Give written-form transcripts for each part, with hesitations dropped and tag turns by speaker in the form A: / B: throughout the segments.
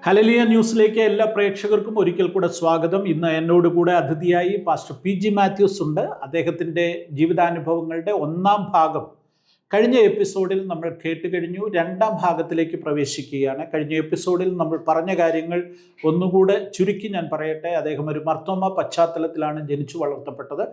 A: Hallelujah ന്യൂസിലേക്ക് എല്ലാ പ്രേക്ഷകർക്കും ഒരിക്കൽ കൂടെ സ്വാഗതം. ഇന്ന് എന്നോട് കൂടെ അതിഥിയായി പാസ്റ്റർ പി.ജി. മാത്യൂസ് ഉണ്ട്. അദ്ദേഹത്തിൻ്റെ ജീവിതാനുഭവങ്ങളുടെ ഒന്നാം ഭാഗം കഴിഞ്ഞ എപ്പിസോഡിൽ നമ്മൾ കേട്ടുകഴിഞ്ഞു. രണ്ടാം ഭാഗത്തിലേക്ക് പ്രവേശിക്കുകയാണ്. കഴിഞ്ഞ എപ്പിസോഡിൽ നമ്മൾ പറഞ്ഞ കാര്യങ്ങൾ ഒന്നുകൂടെ ചുരുക്കി ഞാൻ പറയട്ടെ. അദ്ദേഹം ഒരു മർത്തോമ പശ്ചാത്തലത്തിലാണ് ജനിച്ചു വളർത്തപ്പെട്ടത്.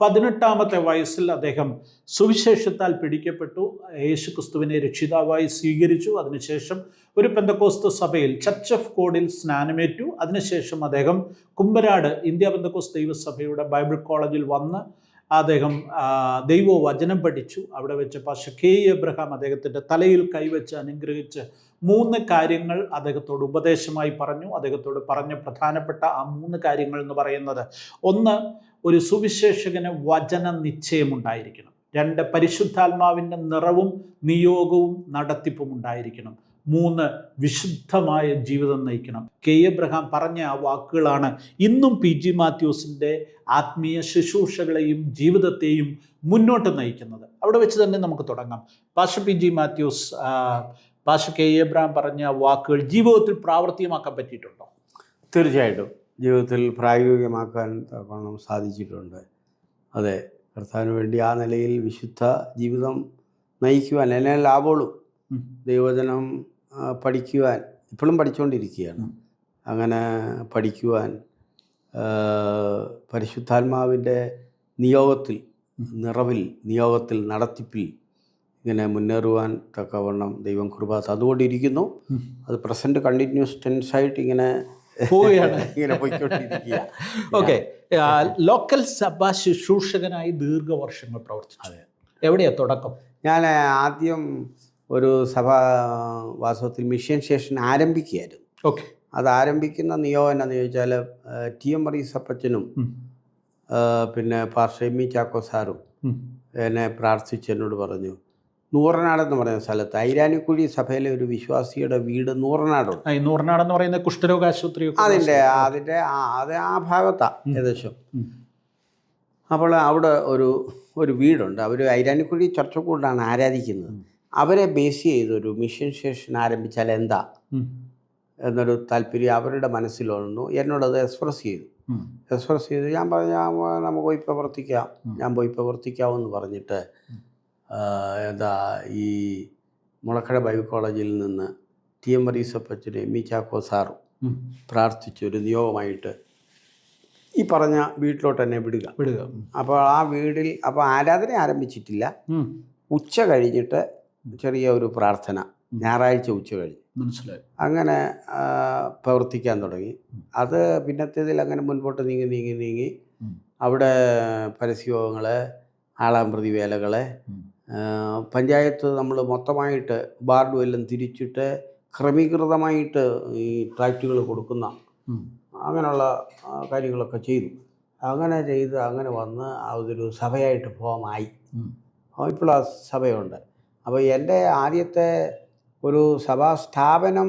A: 18-ാമത്തെ വയസ്സിൽ അദ്ദേഹം സുവിശേഷത്താൽ പിടിക്കപ്പെട്ടു. യേശുക്രിസ്തുവിനെ രക്ഷിതാവായി സ്വീകരിച്ചു. അതിനുശേഷം ഒരു പെന്തക്കോസ്ത് സഭയിൽ ചർച്ച് ഓഫ് ഗോഡിൽ സ്നാനമേറ്റു. അതിനുശേഷം അദ്ദേഹം കുമ്പനാട് ഇന്ത്യ പെന്തക്കോസ്ത് ദൈവസഭയുടെ ബൈബിൾ കോളേജിൽ വന്ന് അദ്ദേഹം ദൈവവചനം പഠിച്ചു. അവിടെ വെച്ച് പാസ്റ്റർ കെ എബ്രഹാം അദ്ദേഹത്തിൻ്റെ തലയിൽ കൈവച്ച് അനുഗ്രഹിച്ച് 3 കാര്യങ്ങൾ അദ്ദേഹത്തോട് ഉപദേശമായി പറഞ്ഞു. അദ്ദേഹത്തോട് പറഞ്ഞ പ്രധാനപ്പെട്ട ആ 3 കാര്യങ്ങൾ എന്ന് പറയുന്നത്: 1, ഒരു സുവിശേഷകന് വചന നിശ്ചയമുണ്ടായിരിക്കണം. 2, പരിശുദ്ധാത്മാവിൻ്റെ നിറവും നിയോഗവും നടത്തിപ്പും ഉണ്ടായിരിക്കണം. 3, വിശുദ്ധമായ ജീവിതം നയിക്കണം. കെ എബ്രഹാം പറഞ്ഞ ആ വാക്കുകളാണ് ഇന്നും പി.ജി. മാത്യൂസിൻ്റെ ആത്മീയ ശുശ്രൂഷകളെയും ജീവിതത്തെയും മുന്നോട്ട് നയിക്കുന്നത്. അവിടെ വെച്ച് തന്നെ നമുക്ക് തുടങ്ങാം. Pastor PG. Mathews, pastor K Abraham പറഞ്ഞ വാക്കുകൾ ജീവിതത്തിൽ പ്രാവർത്തികമാക്കാൻ പറ്റിയിട്ടുണ്ടോ?
B: തീർച്ചയായിട്ടും ജീവിതത്തിൽ പ്രായോഗികമാക്കാൻ സാധിച്ചിട്ടുണ്ട്. അതെ, കർത്താവിന് വേണ്ടി ആ നിലയിൽ വിശുദ്ധ ജീവിതം നയിക്കുവാൻ എന്നെ ലാഭമുള്ളൂ. ദൈവവചനം പഠിക്കുവാൻ ഇപ്പോഴും പഠിച്ചുകൊണ്ടിരിക്കുകയാണ്. അങ്ങനെ പഠിക്കുവാൻ പരിശുദ്ധാത്മാവിൻ്റെ നിയോഗത്തിൽ, നിറവിൽ, നിയോഗത്തിൽ, നടത്തിപ്പിൽ ഇങ്ങനെ മുന്നേറുവാൻ തക്കവണ്ണം ദൈവം കൃപ തന്നുകൊണ്ടിരിക്കുന്നു. അത് പ്രസൻറ്റ് കണ്ടിന്യൂസ് ടെൻസായിട്ട് ഇങ്ങനെ
A: പോവുകയാണ്,
B: ഇങ്ങനെ പോയിക്കൊണ്ടിരിക്കുക.
A: ഓക്കെ. ലോക്കൽ സഭാ ശുശ്രൂഷകനായി ദീർഘവർഷങ്ങൾ പ്രവർത്തിച്ചു.
B: അതെ.
A: എവിടെയാണ് തുടക്കം?
B: ഞാൻ ആദ്യം ഒരു വാസ്തവത്തിൽ മിഷൻ സ്റ്റേഷൻ ആരംഭിക്കുകയായിരുന്നു.
A: ഓക്കെ.
B: അത് ആരംഭിക്കുന്ന നിയോഗം എന്നാന്ന് ചോദിച്ചാൽ ടി.എം. മറീസ് അപ്പച്ചനും പിന്നെ പാസ്റ്റർ എം.ഇ. ചാക്കോ സാറും എന്നെ പ്രാർത്ഥിച്ച് എന്നോട് പറഞ്ഞു, നൂറനാടെന്ന് പറയുന്ന സ്ഥലത്ത് ഐരാനിക്കുഴി സഭയിലെ ഒരു വിശ്വാസിയുടെ വീട് നൂറനാടുണ്ട്.
A: നൂറനാടെന്ന് പറയുന്ന കുഷ്ഠരോഗ ആശുപത്രി
B: അതിൻ്റെ ആ ഭാഗത്താണ് ഏകദേശം. അപ്പോൾ അവിടെ ഒരു വീടുണ്ട്. അവർ ഐരാനിക്കുഴി ചർച്ച കൂടാണ് ആരാധിക്കുന്നത്. അവരെ ബേസ് ചെയ്തൊരു മിഷൻ സ്റ്റേഷൻ ആരംഭിച്ചാൽ എന്താ എന്നൊരു താല്പര്യം അവരുടെ മനസ്സിൽ വന്നു. എന്നോടത് എക്സ്പ്രസ് ചെയ്തു. ഞാൻ പറഞ്ഞു, നമുക്ക് പോയി പ്രവർത്തിക്കാം, ഞാൻ പോയി പ്രവർത്തിക്കാമെന്ന് പറഞ്ഞിട്ട് ഈ മുളക്കട ബൈബിൾ കോളേജിൽ നിന്ന് ടി.എം. മറീസ് അപ്പച്ചനും എം.ഇ. ചാക്കോ സാറും പ്രാർത്ഥിച്ചൊരു നിയോഗമായിട്ട് ഈ പറഞ്ഞ വീട്ടിലോട്ട് തന്നെ വിടുക. അപ്പോൾ ആ വീടിൽ ആരാധന ആരംഭിച്ചിട്ടില്ല. ഉച്ച കഴിഞ്ഞിട്ട് ചെറിയ ഒരു പ്രാർത്ഥന, ഞായറാഴ്ച ഉച്ച കഴിഞ്ഞ്
A: മനസ്സിലായി.
B: അങ്ങനെ പ്രവർത്തിക്കാൻ തുടങ്ങി. അത് പിന്നത്തേതിൽ അങ്ങനെ മുൻപോട്ട് നീങ്ങി അവിടെ പരസ്യയോഗങ്ങൾ, ആളാമ്പ്രതി വേലകൾ, പഞ്ചായത്ത് നമ്മൾ മൊത്തമായിട്ട് വാർഡും എല്ലാം തിരിച്ചിട്ട് ക്രമീകൃതമായിട്ട് ഈ ട്രാക്റ്റുകൾ കൊടുക്കുന്ന അങ്ങനെയുള്ള കാര്യങ്ങളൊക്കെ ചെയ്തു. അങ്ങനെ വന്ന് അതൊരു സഭയായിട്ട് ഫോമായി. ഇപ്പോൾ ആ സഭയുണ്ട്. അപ്പോൾ എൻ്റെ ആദ്യത്തെ ഒരു സഭാ സ്ഥാപനം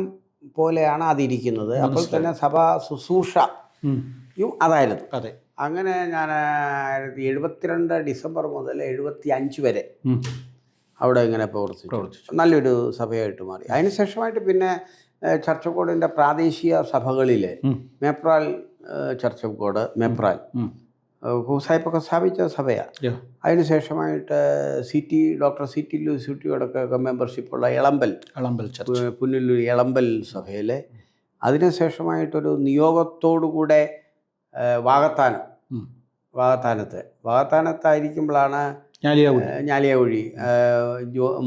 B: പോലെയാണ് അതിരിക്കുന്നത്. അപ്പോൾ തന്നെ സഭാ ശുശ്രൂഷയും അതായിരുന്നു.
A: അതെ.
B: അങ്ങനെ ഞാൻ 1972 ഡിസംബർ മുതൽ 1975 വരെ അവിടെ ഇങ്ങനെ പ്രവർത്തിച്ചു. നല്ലൊരു സഭയായിട്ട് മാറി. അതിനുശേഷമായിട്ട് പിന്നെ ചർച്ച് ഓഫ് ഗോഡിൻ്റെ പ്രാദേശിക സഭകളിലെ Mepral church of God, Mepral കൂസായ്പൊക്കെ സ്ഥാപിച്ച സഭയാണ്. അതിനുശേഷമായിട്ട് ഡോക്ടർ സി.ടി. ലൂസിറ്റിയോടൊക്കെ മെമ്പർഷിപ്പുള്ള എളമ്പൽ പുനലൂർ എളമ്പൽ സഭയിലെ, അതിനുശേഷമായിട്ടൊരു നിയോഗത്തോടുകൂടെ വാകത്താനത്തായിരിക്കുമ്പോഴാണ് ഞാലിയാകുഴി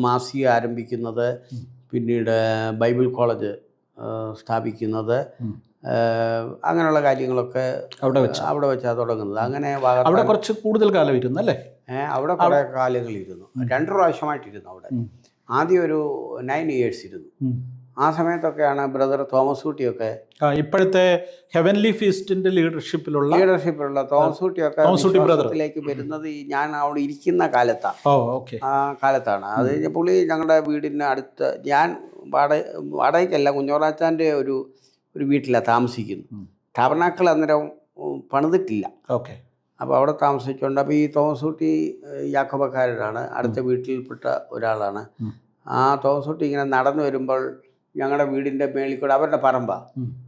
B: മാസിക ആരംഭിക്കുന്നത്. പിന്നീട് ബൈബിൾ കോളേജ് സ്ഥാപിക്കുന്നത്. അങ്ങനെയുള്ള കാര്യങ്ങളൊക്കെ അവിടെ വെച്ചാണ് തുടങ്ങുന്നത്. അങ്ങനെ
A: അവിടെ കുറച്ച് കൂടുതൽ കാലം ഇരുന്നു അല്ലേ?
B: അവിടെ കുറേ കാലങ്ങളിരുന്നു. 2 പ്രാവശ്യമായിട്ടിരുന്നു അവിടെ. ആദ്യം ഒരു 9 years ഇരുന്നു. ആ സമയത്തൊക്കെയാണ് ബ്രദർ തോമസ് ഊട്ടിയൊക്കെ,
A: ഇപ്പോഴത്തെ ഹെവൻലി ഫീസ്റ്റിന്റെ ലീഡർഷിപ്പിലുള്ള
B: തോമസ് ഊട്ടിയൊക്കെ ബ്രദറിലേക്ക് വരുന്നത് ഞാൻ അവിടെ ഇരിക്കുന്ന കാലത്താണ്. ആ കാലത്താണ്. അത് കഴിഞ്ഞ പുള്ളി ഞങ്ങളുടെ വീടിന് അടുത്ത്, ഞാൻ വാടകയ്ക്കല്ല, കുഞ്ഞോറാച്ചാൻ്റെ ഒരു വീട്ടിലാണ് താമസിക്കുന്നു. ടാബർനാക്കിൾ അന്നേരം പണിതിട്ടില്ല. അപ്പോൾ അവിടെ താമസിച്ചുകൊണ്ട്, അപ്പോൾ ഈ തോമസ് ഊട്ടി യാക്കോബക്കാരനാണ്, അടുത്ത വീട്ടിൽപ്പെട്ട ഒരാളാണ്. ആ തോമസ് ഊട്ടി ഇങ്ങനെ നടന്നു വരുമ്പോൾ ഞങ്ങളുടെ വീടിൻ്റെ മേളിൽ കൂടെ അവരുടെ പറമ്പാ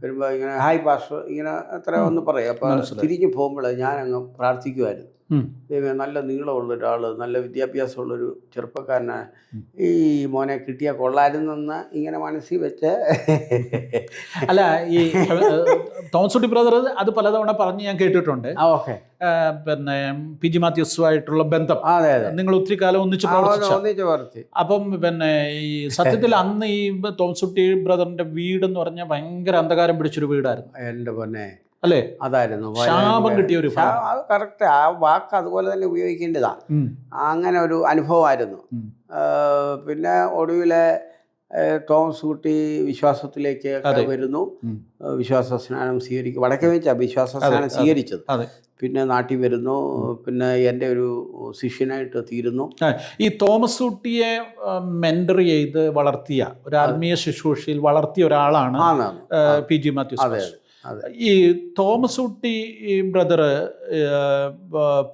B: വരുമ്പോൾ ഇങ്ങനെ ഹായ് പാസ്റ്റർ ഇങ്ങനെ എത്ര ഒന്ന് പറയും. അപ്പോൾ തിരിഞ്ഞു പോകുമ്പോൾ ഞാൻ അങ്ങ് പ്രാർത്ഥിക്കുമായിരുന്നു, ദൈവമേ നല്ല നീളമുള്ള ഒരാൾ, നല്ല വിദ്യാഭ്യാസമുള്ളൊരു ചെറുപ്പക്കാരനാണ്, ഈ മോനെ കിട്ടിയാൽ കൊള്ളായിരുന്നെന്ന് ഇങ്ങനെ മനസ്സിൽ വെച്ച്.
A: അല്ല, ഈ തോമസ് കുട്ടി ബ്രദർ അത് പലതവണ പറഞ്ഞ് ഞാൻ കേട്ടിട്ടുണ്ട്.
B: ഓക്കെ.
A: പിന്നെ PG മാത്യൂസുമായിട്ടുള്ള ബന്ധം,
B: അതെ അതെ,
A: നിങ്ങൾ ഒത്തിരി കാലം ഒന്നിച്ച്
B: പ്രവർത്തിച്ചു.
A: അപ്പം പിന്നെ ഈ സത്യത്തിൽ അന്ന് ഈ തോമസ് കുട്ടി ബ്രദറിന്റെ വീടെന്ന് പറഞ്ഞാൽ ഭയങ്കര അന്ധകാരം പിടിച്ചൊരു വീടായിരുന്നു.
B: എൻ്റെ പൊന്നെ,
A: അല്ലേ?
B: അതായിരുന്നു
A: ശാപം കിട്ടിയ ഒരു,
B: അത് കറക്റ്റ്, ആ വാക്ക് അതുപോലെ തന്നെ ഉപയോഗിക്കേണ്ടതാ. അങ്ങനെ ഒരു അനുഭവമായിരുന്നു. പിന്നെ ഒടുവിലെ തോമസ് കുട്ടി വിശ്വാസത്തിലേക്ക് വരുന്നു, വിശ്വാസ സ്നാനം സ്വീകരിക്കും. വടക്കേ വെച്ചാ വിശ്വാസ സ്നാനം സ്വീകരിച്ചത്. പിന്നെ നാട്ടിൽ വരുന്നു, പിന്നെ എൻ്റെ ഒരു ശിഷ്യനായിട്ട് തീരുന്നു.
A: ഈ തോമസ് കുട്ടിയെ മെന്റർ ചെയ്ത് വളർത്തിയ ഒരു ആത്മീയ ശുശ്രൂഷയിൽ വളർത്തിയ ഒരാളാണ് PG മാത്യൂസ്.
B: അതെ.
A: ഈ തോമസ് കുട്ടി ബ്രദർ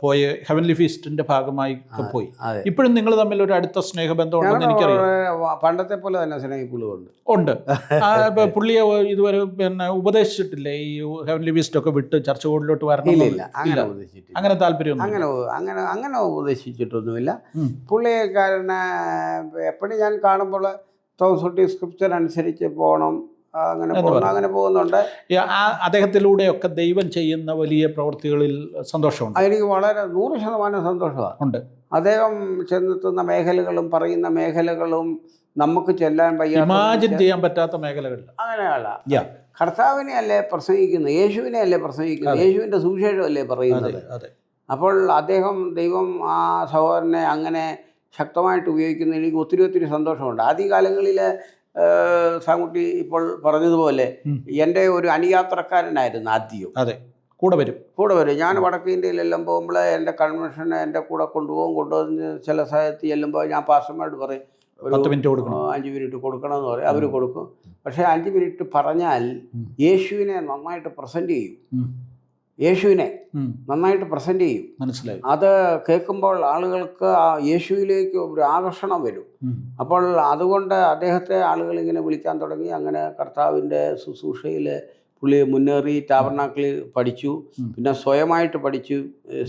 A: പോയി ഹെവൻലി ഫീസ്റ്റിന്റെ ഭാഗമായി പോയി. ഇപ്പോഴും നിങ്ങൾ തമ്മിൽ ഒരു അടുത്ത സ്നേഹബന്ധം ഉണ്ടെന്ന് എനിക്കറിയാം.
B: പണ്ടത്തെ പോലെ തന്നെ സ്നേഹിപ്പുള്ളുണ്ട്.
A: പുള്ളിയെ ഇതുവരെ പിന്നെ ഉപദേശിച്ചിട്ടില്ലേ ഈ ഹെവൻലി ഫീസ്റ്റ് ഒക്കെ വിട്ട് ചർച്ചകളിലോട്ട് വരണമെന്നില്ല? അങ്ങനെ താല്പര്യം
B: അങ്ങനെ ഉപദേശിച്ചിട്ടൊന്നുമില്ല. പുള്ളിക്കാരനെ എപ്പോഴും ഞാൻ കാണുമ്പോൾ തോമസ് കുട്ടി സ്ക്രിപ്ചർ അനുസരിച്ച് പോകണം, അങ്ങനെ പോകുന്നുണ്ട്.
A: അദ്ദേഹത്തിലൂടെയൊക്കെ ദൈവം ചെയ്യുന്ന വലിയ പ്രവൃത്തികളിൽ സന്തോഷമുണ്ട്.
B: എനിക്ക് വളരെ 100% സന്തോഷമാണ്. അദ്ദേഹം ചെന്നെത്തുന്ന മേഖലകളും പറയുന്ന മേഖലകളും നമുക്ക് ചെല്ലാൻ
A: ഇമാജിൻ ചെയ്യാൻ പറ്റാത്ത മേഖലകളിൽ.
B: അങ്ങനെയല്ല, കർത്താവിനെ അല്ലേ പ്രസംഗിക്കുന്നത്, യേശുവിനെ അല്ലേ പ്രസംഗിക്കുന്നത്, യേശുവിൻ്റെ സുവിശേഷമല്ലേ പറയുന്നത്. അപ്പോൾ ദൈവം ആ സഹോദരനെ അങ്ങനെ ശക്തമായിട്ട് ഉപയോഗിക്കുന്നതിൽ എനിക്ക് ഒത്തിരി സന്തോഷമുണ്ട്. ആദ്യകാലങ്ങളിൽ സാങ്കുട്ടി ഇപ്പോൾ പറഞ്ഞതുപോലെ എൻ്റെ ഒരു അനുയാത്രക്കാരനായിരുന്നു ആദ്യം.
A: അതെ, കൂടെ വരും. ഞാൻ
B: വടക്കേ ഇന്ത്യയിലെല്ലാം പോകുമ്പോൾ എൻ്റെ കൺവെൻഷന് എൻ്റെ കൂടെ കൊണ്ടുവന്ന് ചില സ്ഥലത്ത് ചെല്ലുമ്പോൾ ഞാൻ പാസ്റ്റർമാരോട് പറയും, ഒരു 5 മിനിറ്റ് കൊടുക്കണമെന്ന് പറയും. അവർ കൊടുക്കും. പക്ഷേ 5 മിനിറ്റ് പറഞ്ഞാൽ യേശുവിനെ നന്നായിട്ട് പ്രസൻറ്റ് ചെയ്യും. മനസ്സിലായി. അത് കേൾക്കുമ്പോൾ ആളുകൾക്ക് ആ യേശുവിലേക്ക് ഒരു ആകർഷണം വരും. അപ്പോൾ അതുകൊണ്ട് അദ്ദേഹത്തെ ആളുകൾ ഇങ്ങനെ വിളിക്കാൻ തുടങ്ങി. അങ്ങനെ കർത്താവിൻ്റെ ശുശ്രൂഷയിൽ പുള്ളി മുന്നേറി ടാബർനാക്കിളിൽ പഠിച്ചു. പിന്നെ സ്വയമായിട്ട് പഠിച്ചു.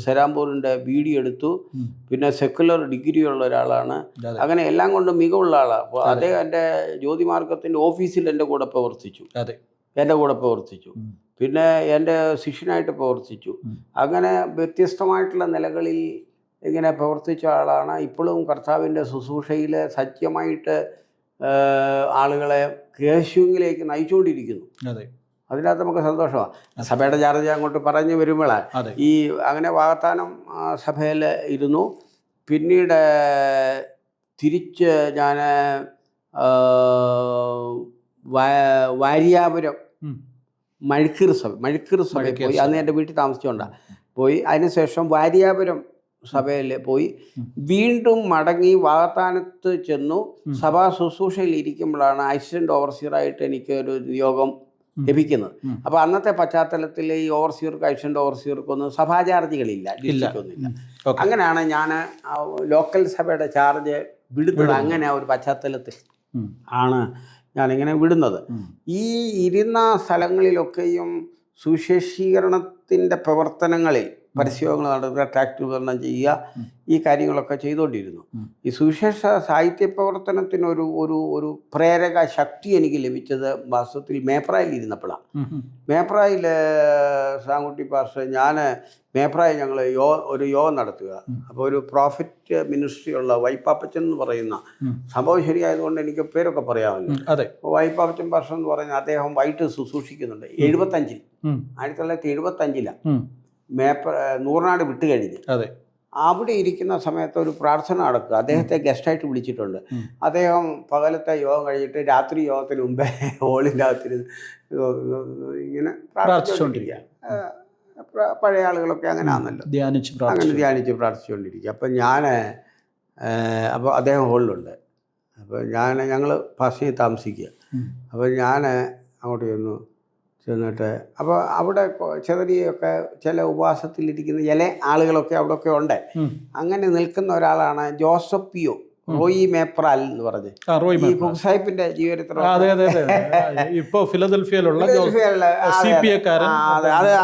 B: സെരാംപൂരിൻ്റെ BD എടുത്തു. പിന്നെ സെക്കുലർ ഡിഗ്രി ഉള്ള ഒരാളാണ്. അങ്ങനെ എല്ലാം കൊണ്ടും മികവുള്ള ആളാണ്. അപ്പോൾ അദ്ദേഹം എൻ്റെ ജ്യോതിമാർഗത്തിൻ്റെ ഓഫീസിൽ എൻ്റെ കൂടെ പ്രവർത്തിച്ചു. പിന്നെ എൻ്റെ ശിഷ്യനായിട്ട് പ്രവർത്തിച്ചു. അങ്ങനെ വ്യത്യസ്തമായിട്ടുള്ള നിലകളിൽ ഇങ്ങനെ പ്രവർത്തിച്ച ആളാണ്. ഇപ്പോഴും കർത്താവിൻ്റെ ശുശ്രൂഷയിൽ സത്യമായിട്ട് ആളുകളെ യേശുവിലേക്ക് നയിച്ചുകൊണ്ടിരിക്കുന്നു. അതിനകത്ത് നമുക്ക് സന്തോഷമാണ്. സഭയുടെ ചാർജ് അങ്ങോട്ട് പറഞ്ഞു വരുമ്പോഴാണ് ഈ അങ്ങനെ വാഗ്ദാനം സഭയിൽ ഇരുന്നു. പിന്നീട് തിരിച്ച് ഞാൻ വാര്യാപുരം മഴുക്കീർ സഭയിൽ പോയി. അന്ന് എൻ്റെ വീട്ടിൽ താമസിച്ചുകൊണ്ടാണ് പോയി. അതിനുശേഷം വാര്യാപുരം സഭയിൽ പോയി. വീണ്ടും മടങ്ങി വാഗ്ദാനത്ത് ചെന്നു. സഭാ ശുശ്രൂഷയിൽ ഇരിക്കുമ്പോഴാണ് അസിസ്റ്റന്റ് ഓവർസിയറായിട്ട് എനിക്ക് ഒരു നിയോഗം ലഭിക്കുന്നത്. അപ്പോൾ അന്നത്തെ പശ്ചാത്തലത്തിൽ ഈ അസിസ്റ്റന്റ് ഓവർസിയർക്കൊന്നും സഭാ ചാർജുകളില്ല, ഡിസ്ട്രിക്റ്റൊന്നുമില്ല. അങ്ങനെയാണ് ഞാൻ ലോക്കൽ സഭയുടെ ചാർജ് വിടുന്നത്. അങ്ങനെ ഒരു പശ്ചാത്തലത്തിൽ ആണ് ഞാനിങ്ങനെ വിടുന്നത്. ഈ ഇരുന്ന സ്ഥലങ്ങളിലൊക്കെയും സുവിശേഷീകരണത്തിൻ്റെ പ്രവർത്തനങ്ങളിൽ പരസ്യങ്ങൾ നടത്തുക, ട്രാക്ട് വിതരണം ചെയ്യുക, ഈ കാര്യങ്ങളൊക്കെ ചെയ്തുകൊണ്ടിരുന്നു. ഈ സുവിശേഷ സാഹിത്യ പ്രവർത്തനത്തിനൊരു ഒരു ഒരു പ്രേരക ശക്തി എനിക്ക് ലഭിച്ചത് വാസ്തവത്തിൽ മേപ്രായിൽ ഇരുന്നപ്പോഴാണ്. മേപ്രായിൽ സാങ്കുട്ടി പാസ്റ്റർ മേപ്രായിൽ ഞങ്ങൾ ഒരു യോഗം നടത്തുക. അപ്പോൾ ഒരു പ്രോഫിറ്റ് മിനിസ്ട്രി ഉള്ള വൈപ്പാപ്പച്ചൻ എന്ന് പറയുന്ന സംഭവം ശരിയായതുകൊണ്ട് എനിക്ക് പേരൊക്കെ പറയാമല്ലോ. വൈപ്പാപ്പച്ചൻ പാസ്റ്റർ എന്ന് പറയുന്ന അദ്ദേഹം വൈകിട്ട് ശുശ്രൂഷിക്കുന്നുണ്ട്. 1975 നൂറിനാട് വിട്ട് കഴിഞ്ഞ് അവിടെ ഇരിക്കുന്ന സമയത്ത് ഒരു പ്രാർത്ഥന നടക്കുക. അദ്ദേഹത്തെ ഗസ്റ്റായിട്ട് വിളിച്ചിട്ടുണ്ട്. അദ്ദേഹം പകലത്തെ യോഗം കഴിഞ്ഞിട്ട് രാത്രി യോഗത്തിന് മുമ്പേ ഹോളിൻ്റെ അകത്തിന് ഇങ്ങനെ പ്രാർത്ഥിച്ചുകൊണ്ടിരിക്കുക. പഴയ ആളുകളൊക്കെ അങ്ങനെ ആണല്ലോ, അങ്ങനെ ധ്യാനിച്ച് പ്രാർത്ഥിച്ചുകൊണ്ടിരിക്കുക. അപ്പം അപ്പോൾ അദ്ദേഹം ഹോളിലുണ്ട്. അപ്പോൾ ഞങ്ങൾ ഫസ്റ്റ് താമസിക്കുക. അപ്പോൾ ഞാൻ അങ്ങോട്ട് ചെന്നിട്ട് അപ്പോൾ അവിടെ ചെറിയൊക്കെ ചില ഉപവാസത്തിലിരിക്കുന്ന ചില ആളുകളൊക്കെ അവിടെയൊക്കെ ഉണ്ട്. അങ്ങനെ നിൽക്കുന്ന ഒരാളാണ് ജോസഫ് പിയോ റോയി മേപ്രാൽ എന്ന് പറഞ്ഞ്
A: റോയ്
B: ഈ സാഹിബിന്റെ ജീവചരിത്രം.
A: അതെ അതെ അതെ. ഇപ്പൊ ഫിലദൽഫിയയിലുള്ള CPA-കാരൻ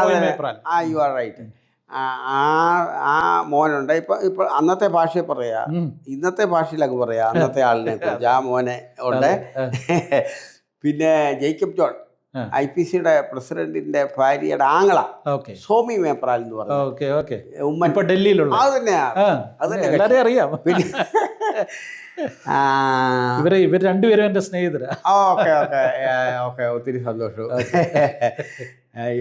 A: Roy Mepral.
B: You are right. ആ മോനുണ്ട്. ഇപ്പൊ അന്നത്തെ ഭാഷയിൽ പറയാ, ഇന്നത്തെ ഭാഷയിലൊക്കെ പറയാ അന്നത്തെ ആളിനെ കുറിച്ച്. ആ മോനെ ഉണ്ട്. പിന്നെ ജേക്കബ് ജോൺ, IPCയുടെ പ്രസിഡന്റിന്റെ ഭാര്യയുടെ ആങ്ങള സോമി മേപ്രാൽ എന്ന് പറഞ്ഞു. ഉമ്മൻ
A: ഡൽഹിയിലുള്ള
B: അത് തന്നെയാണ്.
A: എല്ലാരെയും അറിയാം. ഇവർ രണ്ടുപേരും എന്റെ സ്നേഹിതരാ.
B: ഓക്കെ ഓക്കെ ഓക്കെ, ഒത്തിരി സന്തോഷം.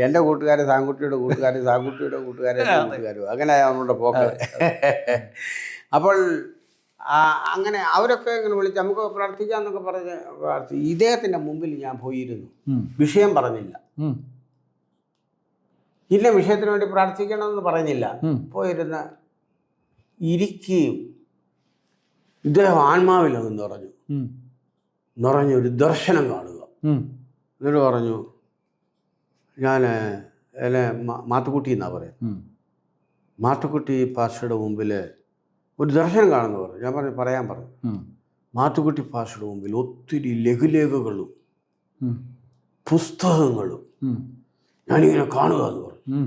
B: എൻ്റെ കൂട്ടുകാരൻ സാങ്കുട്ടിയുടെ കൂട്ടുകാരൻ, സാങ്കുട്ടിയുടെ കൂട്ടുകാരൻ കൂട്ടുകാരും, അങ്ങനെ നമ്മളുടെ പോക്ക്. അപ്പോൾ അങ്ങനെ അവരൊക്കെ ഇങ്ങനെ വിളിച്ച് നമുക്ക് പ്രാർത്ഥിക്കാന്നൊക്കെ പറഞ്ഞ് ഇദ്ദേഹത്തിൻ്റെ മുമ്പിൽ ഞാൻ പോയിരുന്നു. വിഷയം പറഞ്ഞില്ല, ഇന്ന വിഷയത്തിന് വേണ്ടി പ്രാർത്ഥിക്കണമെന്ന് പറഞ്ഞില്ല. പോയിരുന്ന് ഇരിക്കുകയും ഇദ്ദേഹം ആത്മാവിലൊന്ന് നിറഞ്ഞൊരു ദർശനം കാണുക. എന്നിട്ട് പറഞ്ഞു, ഞാൻ എന്നെ മാത്തുക്കുട്ടി എന്നാണ് പറയുന്നത്, മാത്തുക്കുട്ടി പാസ്റ്ററുടെ മുമ്പിൽ ഒരു ദർശനം കാണുന്നു പറഞ്ഞു. ഞാൻ പറയാൻ പറഞ്ഞു. മാത്തുക്കുട്ടി പാസ്റ്ററുടെ മുമ്പിൽ ഒത്തിരി ലഘുലേഖകളും പുസ്തകങ്ങളും ഞാനിങ്ങനെ കാണുക എന്ന് പറഞ്ഞു.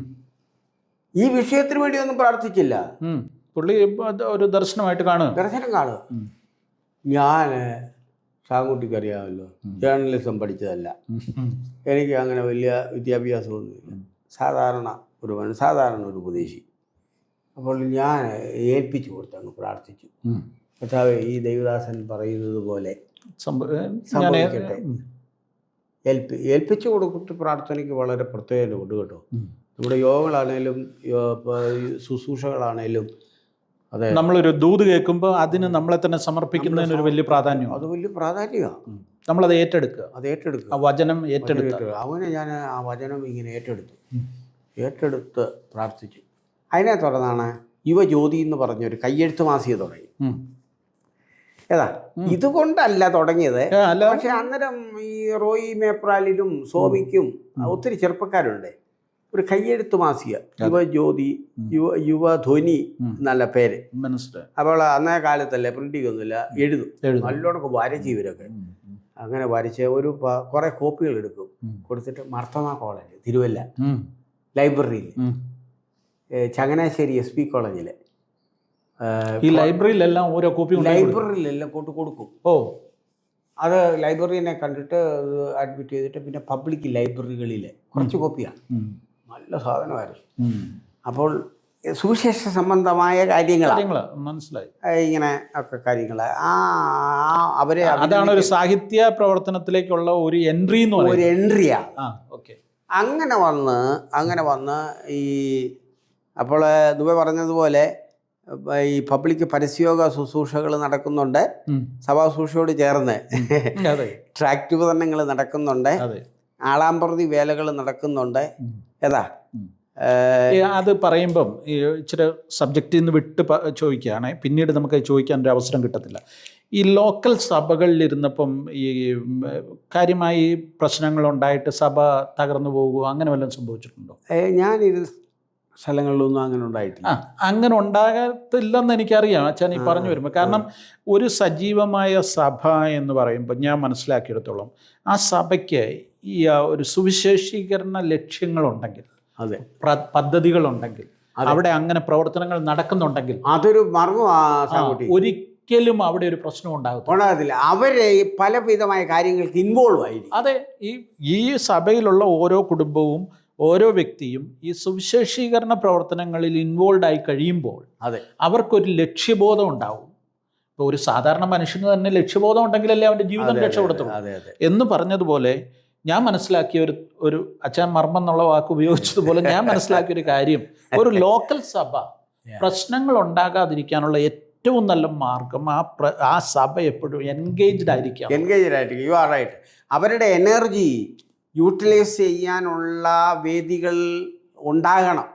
B: ഈ വിഷയത്തിന് വേണ്ടി ഒന്നും പ്രാർത്ഥിച്ചില്ല,
A: പുള്ളി ഒരു ദർശനമായിട്ട്
B: ദർശനം കാണുക. ഞാൻ സാങ്കുട്ടിക്ക് അറിയാമല്ലോ, ജേർണലിസം പഠിച്ചതല്ല, എനിക്ക് അങ്ങനെ വലിയ വിദ്യാഭ്യാസമൊന്നുമില്ല, സാധാരണ ഒരു ഉപദേശി. അപ്പോൾ ഞാൻ ഏൽപ്പിച്ചു കൊടുത്ത് അങ്ങ് പ്രാർത്ഥിച്ചു. കർത്താവേ, ഈ ദൈവദാസൻ പറയുന്നത് പോലെ സംഭവിക്കട്ടെ. ഏൽപ്പിച്ചു കൊടുത്തിട്ട് പ്രാർത്ഥനയ്ക്ക് വളരെ പ്രത്യേകത ഉണ്ട് കേട്ടോ. നമ്മുടെ യോഗങ്ങളാണേലും ശുശ്രൂഷകളാണേലും അതെ,
A: നമ്മളൊരു ദൂത് കേൾക്കുമ്പോൾ അതിന് നമ്മളെ തന്നെ സമർപ്പിക്കുന്നതിന് ഒരു വലിയ പ്രാധാന്യം.
B: അത് വലിയ പ്രാധാന്യമാണ്.
A: നമ്മളത് ഏറ്റെടുക്കുക, ആ വചനം ഏറ്റെടുക്കുക.
B: അവനെ ഞാൻ ആ വചനം ഇങ്ങനെ ഏറ്റെടുത്ത് പ്രാർത്ഥിച്ചു. അതിനെ തുടർന്നാണ് യുവജ്യോതി എന്ന് പറഞ്ഞൊരു കയ്യെഴുത്ത് മാസിക തുടങ്ങി. ഏതാ, ഇതുകൊണ്ടല്ല തുടങ്ങിയത്. പക്ഷെ അന്നേരം ഈ റോയി മേപ്രാലിലും സോമിക്കും ഒത്തിരി ചെറുപ്പക്കാരുണ്ട്. ഒരു കയ്യെഴുത്ത് മാസിക, യുവജ്യോതി, യുവധ്വനി നല്ല പേര്. അപ്പോൾ അന്നേ കാലത്തല്ലേ പ്രിന്റിംഗ് ഒന്നുമില്ല, എഴുതും നല്ലോണമൊക്കെ വരച്ച് ഇവരൊക്കെ. അങ്ങനെ വരച്ച് ഒരു കുറേ കോപ്പികൾ എടുക്കും, കൊടുത്തിട്ട് മർത്തമ കോളേജ് തിരുവല്ല ലൈബ്രറിയിൽ, ചങ്ങനാശ്ശേരി SP കോളേജിൽ
A: ഈ ലൈബ്രറിയിലെല്ലാം ഓരോ കോപ്പി
B: ലൈബ്രറിയിലെല്ലാം കൊടുക്കും. അത് ലൈബ്രറീനെ കണ്ടിട്ട് അഡ്മിറ്റ് ചെയ്തിട്ട് പിന്നെ പബ്ലിക് ലൈബ്രറികളിൽ കുറച്ച് കോപ്പിയാണ്. നല്ല സാധനമായിരുന്നു. അപ്പോൾ സുവിശേഷ സംബന്ധമായ കാര്യങ്ങളാണ്,
A: മനസ്സിലായി.
B: ഇങ്ങനെ ഒക്കെ കാര്യങ്ങൾ അവരെ
A: അതാണ് ഒരു സാഹിത്യ പ്രവർത്തനത്തിലേക്കുള്ള ഒരു എൻട്രി എന്ന് പറയുന്നത്.
B: ഒരു എൻട്രിയാണ്. അങ്ങനെ വന്ന് ഈ അപ്പോൾ ദുബൈ പറഞ്ഞതുപോലെ ഈ പബ്ലിക് പരസ്യോഗ ശുശ്രൂഷകൾ നടക്കുന്നുണ്ട്, സഭാ ശുശ്രൂഷയോട് ചേർന്ന് ട്രാക്ട് വിതരണങ്ങൾ നടക്കുന്നുണ്ട്, ആളാമ്പ്രതി വേലകൾ നടക്കുന്നുണ്ട്.
A: അത് പറയുമ്പം ഇച്ചിരി സബ്ജക്റ്റിൽ നിന്ന് വിട്ട് ചോദിക്കുകയാണ്, പിന്നീട് നമുക്ക് ചോദിക്കാൻ ഒരു അവസരം കിട്ടത്തില്ല. ഈ ലോക്കൽ സഭകളിലിരുന്നപ്പം ഈ കാര്യമായി പ്രശ്നങ്ങളുണ്ടായിട്ട് സഭ തകർന്നു പോകുമോ, അങ്ങനെ വല്ലതും സംഭവിച്ചിട്ടുണ്ടോ?
B: ഞാനിത് സ്ഥലങ്ങളിലൊന്നും അങ്ങനെ ഉണ്ടായിട്ടില്ല.
A: അങ്ങനെ ഉണ്ടാകത്തില്ലെന്ന് എനിക്കറിയാം അച്ഛൻ ഈ പറഞ്ഞു വരുമ്പോൾ. കാരണം ഒരു സജീവമായ സഭ എന്ന് പറയുമ്പോൾ ഞാൻ മനസ്സിലാക്കിയെടുത്തോളം ആ സഭയ്ക്ക് ഈ ഒരു സുവിശേഷീകരണ ലക്ഷ്യങ്ങളുണ്ടെങ്കിൽ,
B: അതെ,
A: പദ്ധതികളുണ്ടെങ്കിൽ, അവിടെ അങ്ങനെ പ്രവർത്തനങ്ങൾ നടക്കുന്നുണ്ടെങ്കിൽ
B: അതൊരു മർമ്മം
A: ഒരിക്കലും അവിടെ ഒരു പ്രശ്നം ഉണ്ടാകത്തില്ല.
B: അവരെ പലവിധമായ കാര്യങ്ങൾക്ക് ഇൻവോൾവ് ആയിരിക്കും.
A: അതെ, ഈ സഭയിലുള്ള ഓരോ കുടുംബവും ഓരോ വ്യക്തിയും ഈ സുവിശേഷീകരണ പ്രവർത്തനങ്ങളിൽ ഇൻവോൾവ് ആയി കഴിയുമ്പോൾ അവർക്കൊരു ലക്ഷ്യബോധം ഉണ്ടാവും. ഇപ്പോൾ ഒരു സാധാരണ മനുഷ്യന് തന്നെ ലക്ഷ്യബോധം ഉണ്ടെങ്കിലല്ലേ അവൻ്റെ ജീവിതം രക്ഷപ്പെടുത്തുള്ളൂ എന്ന് പറഞ്ഞതുപോലെ ഞാൻ മനസ്സിലാക്കിയ ഒരു അച്ഛൻ മർമ്മം എന്നുള്ള വാക്ക് ഉപയോഗിച്ചതുപോലെ ഞാൻ മനസ്സിലാക്കിയൊരു കാര്യം, ഒരു ലോക്കൽ സഭ പ്രശ്നങ്ങൾ ഉണ്ടാകാതിരിക്കാനുള്ള ഏറ്റവും നല്ല മാർഗം ആ സഭ എപ്പോഴും എൻഗേജ്ഡ് ആയിരിക്കും.
B: You are right. അവരുടെ എനർജി യൂട്ടിലൈസ് ചെയ്യാനുള്ള വേദികൾ ഉണ്ടാകണം.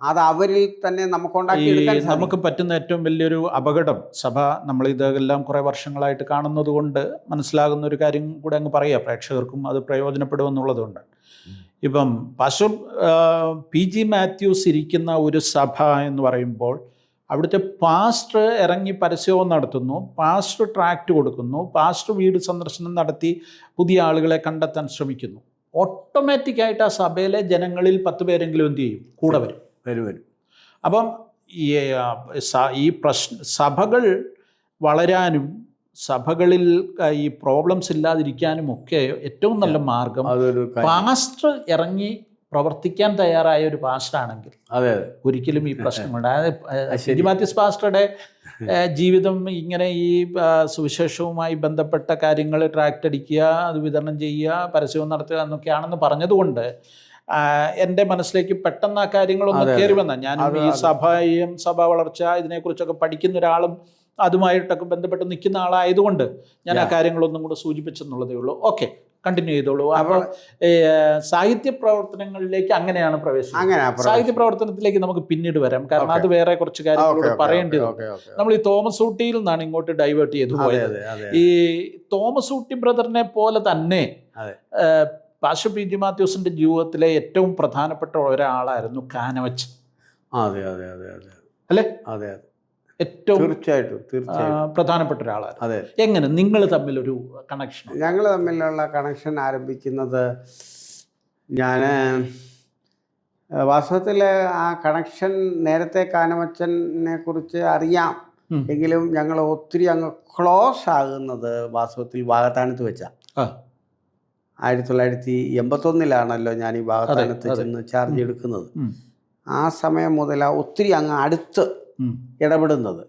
B: അത് അവരിൽ തന്നെ
A: നമുക്ക് പറ്റുന്ന ഏറ്റവും വലിയൊരു അപകടം, സഭ നമ്മളിതെല്ലാം കുറേ വർഷങ്ങളായിട്ട് കാണുന്നത് കൊണ്ട് മനസ്സിലാകുന്ന ഒരു കാര്യം കൂടെ അങ്ങ് പറയുക, പ്രേക്ഷകർക്കും അത് പ്രയോജനപ്പെടുമെന്നുള്ളതുകൊണ്ട്. ഇപ്പം പാസ്റ്റർ PG മാത്യൂസ് ഇരിക്കുന്ന ഒരു സഭ എന്ന് പറയുമ്പോൾ അവിടുത്തെ പാസ്റ്റർ ഇറങ്ങി പരസ്യവും നടത്തുന്നു, പാസ്റ്റർ ട്രാക്റ്റ് കൊടുക്കുന്നു, പാസ്റ്റർ വീട് സന്ദർശനം നടത്തി പുതിയ ആളുകളെ കണ്ടെത്താൻ ശ്രമിക്കുന്നു. ഓട്ടോമാറ്റിക്കായിട്ട് ആ സഭയിലെ ജനങ്ങളിൽ 10 പേരെങ്കിലും എന്ത് ചെയ്യും? കൂടെ വരും. അപ്പം ഈ സഭകൾ വളരാനും സഭകളിൽ ഈ പ്രോബ്ലംസ് ഇല്ലാതിരിക്കാനും ഒക്കെ ഏറ്റവും നല്ല മാർഗം പാസ്റ്റർ ഇറങ്ങി പ്രവർത്തിക്കാൻ തയ്യാറായ ഒരു പാസ്റ്ററാണെങ്കിൽ ഒരിക്കലും ഈ പ്രശ്നങ്ങളുണ്ട്. അതായത് പി.ജി. മാത്യൂസ് പാസ്റ്ററുടെ ജീവിതം ഇങ്ങനെ ഈ സുവിശേഷവുമായി ബന്ധപ്പെട്ട കാര്യങ്ങൾ ട്രാക്റ്റ് അടിക്കുക, അത് വിതരണം ചെയ്യുക, പരസ്യവും നടത്തുക എന്നൊക്കെയാണെന്ന് പറഞ്ഞതുകൊണ്ട് എൻ്റെ മനസ്സിലേക്ക് പെട്ടെന്ന് ആ കാര്യങ്ങളൊന്നും കയറി വന്നാൽ, ഞാനും ഈ സഭാ വളർച്ച ഇതിനെക്കുറിച്ചൊക്കെ പഠിക്കുന്ന ഒരാളും അതുമായിട്ടൊക്കെ ബന്ധപ്പെട്ട് നിൽക്കുന്ന ആളായതുകൊണ്ട് ഞാൻ ആ കാര്യങ്ങളൊന്നും കൂടെ സൂചിപ്പിച്ചെന്നുള്ളതേ ഉള്ളൂ. ഓക്കെ, കണ്ടിന്യൂ ചെയ്തോളൂ. അപ്പോൾ സാഹിത്യ പ്രവർത്തനങ്ങളിലേക്ക് അങ്ങനെയാണ് പ്രവേശനം. സാഹിത്യ പ്രവർത്തനത്തിലേക്ക് നമുക്ക് പിന്നീട് വരാം, കാരണം അത് വേറെ കുറച്ച് കാര്യങ്ങളോട് പറയേണ്ടതുണ്ട്. നമ്മൾ ഈ തോമസ് ഊട്ടിയിൽ നിന്നാണ് ഇങ്ങോട്ട് ഡൈവേർട്ട് ചെയ്തു പോയത്. ഈ തോമസ് ഊട്ടി ബ്രദറിനെ പോലെ തന്നെ പാസ്റ്റർ പി.ജി. മാത്യൂസിന്റെ ജീവിതത്തിലെ ഏറ്റവും പ്രധാനപ്പെട്ട ഒരാളായിരുന്നു കാനവച്ചൻ. അല്ലേ? ഏറ്റവും തീർച്ചയായിട്ടും പ്രധാനപ്പെട്ട ഒരാളാണ്. അതെ. എങ്ങനെ നിങ്ങൾ തമ്മിലൊരു കണക്ഷൻ?
B: ഞങ്ങൾ തമ്മിലുള്ള കണക്ഷൻ ആരംഭിക്കുന്നത്, ഞാൻ വാസ്തവത്തിൽ ആ കണക്ഷൻ നേരത്തെ കാനവച്ചനെ കുറിച്ച് അറിയാം എങ്കിലും ഞങ്ങൾ ഒത്തിരി അങ്ങ് ക്ലോസ് ആകുന്നത് വാസ്തവത്തിൽ വാകത്താനത്ത് വെച്ചാണ്. 1981 ഞാൻ ഈ വാകത്താനത്ത് ചെന്ന് ചാർജ് എടുക്കുന്നത്. ആ സമയം മുതൽ ഒത്തിരി അങ്ങ് അടുത്ത് ഇടപെടുന്നത്.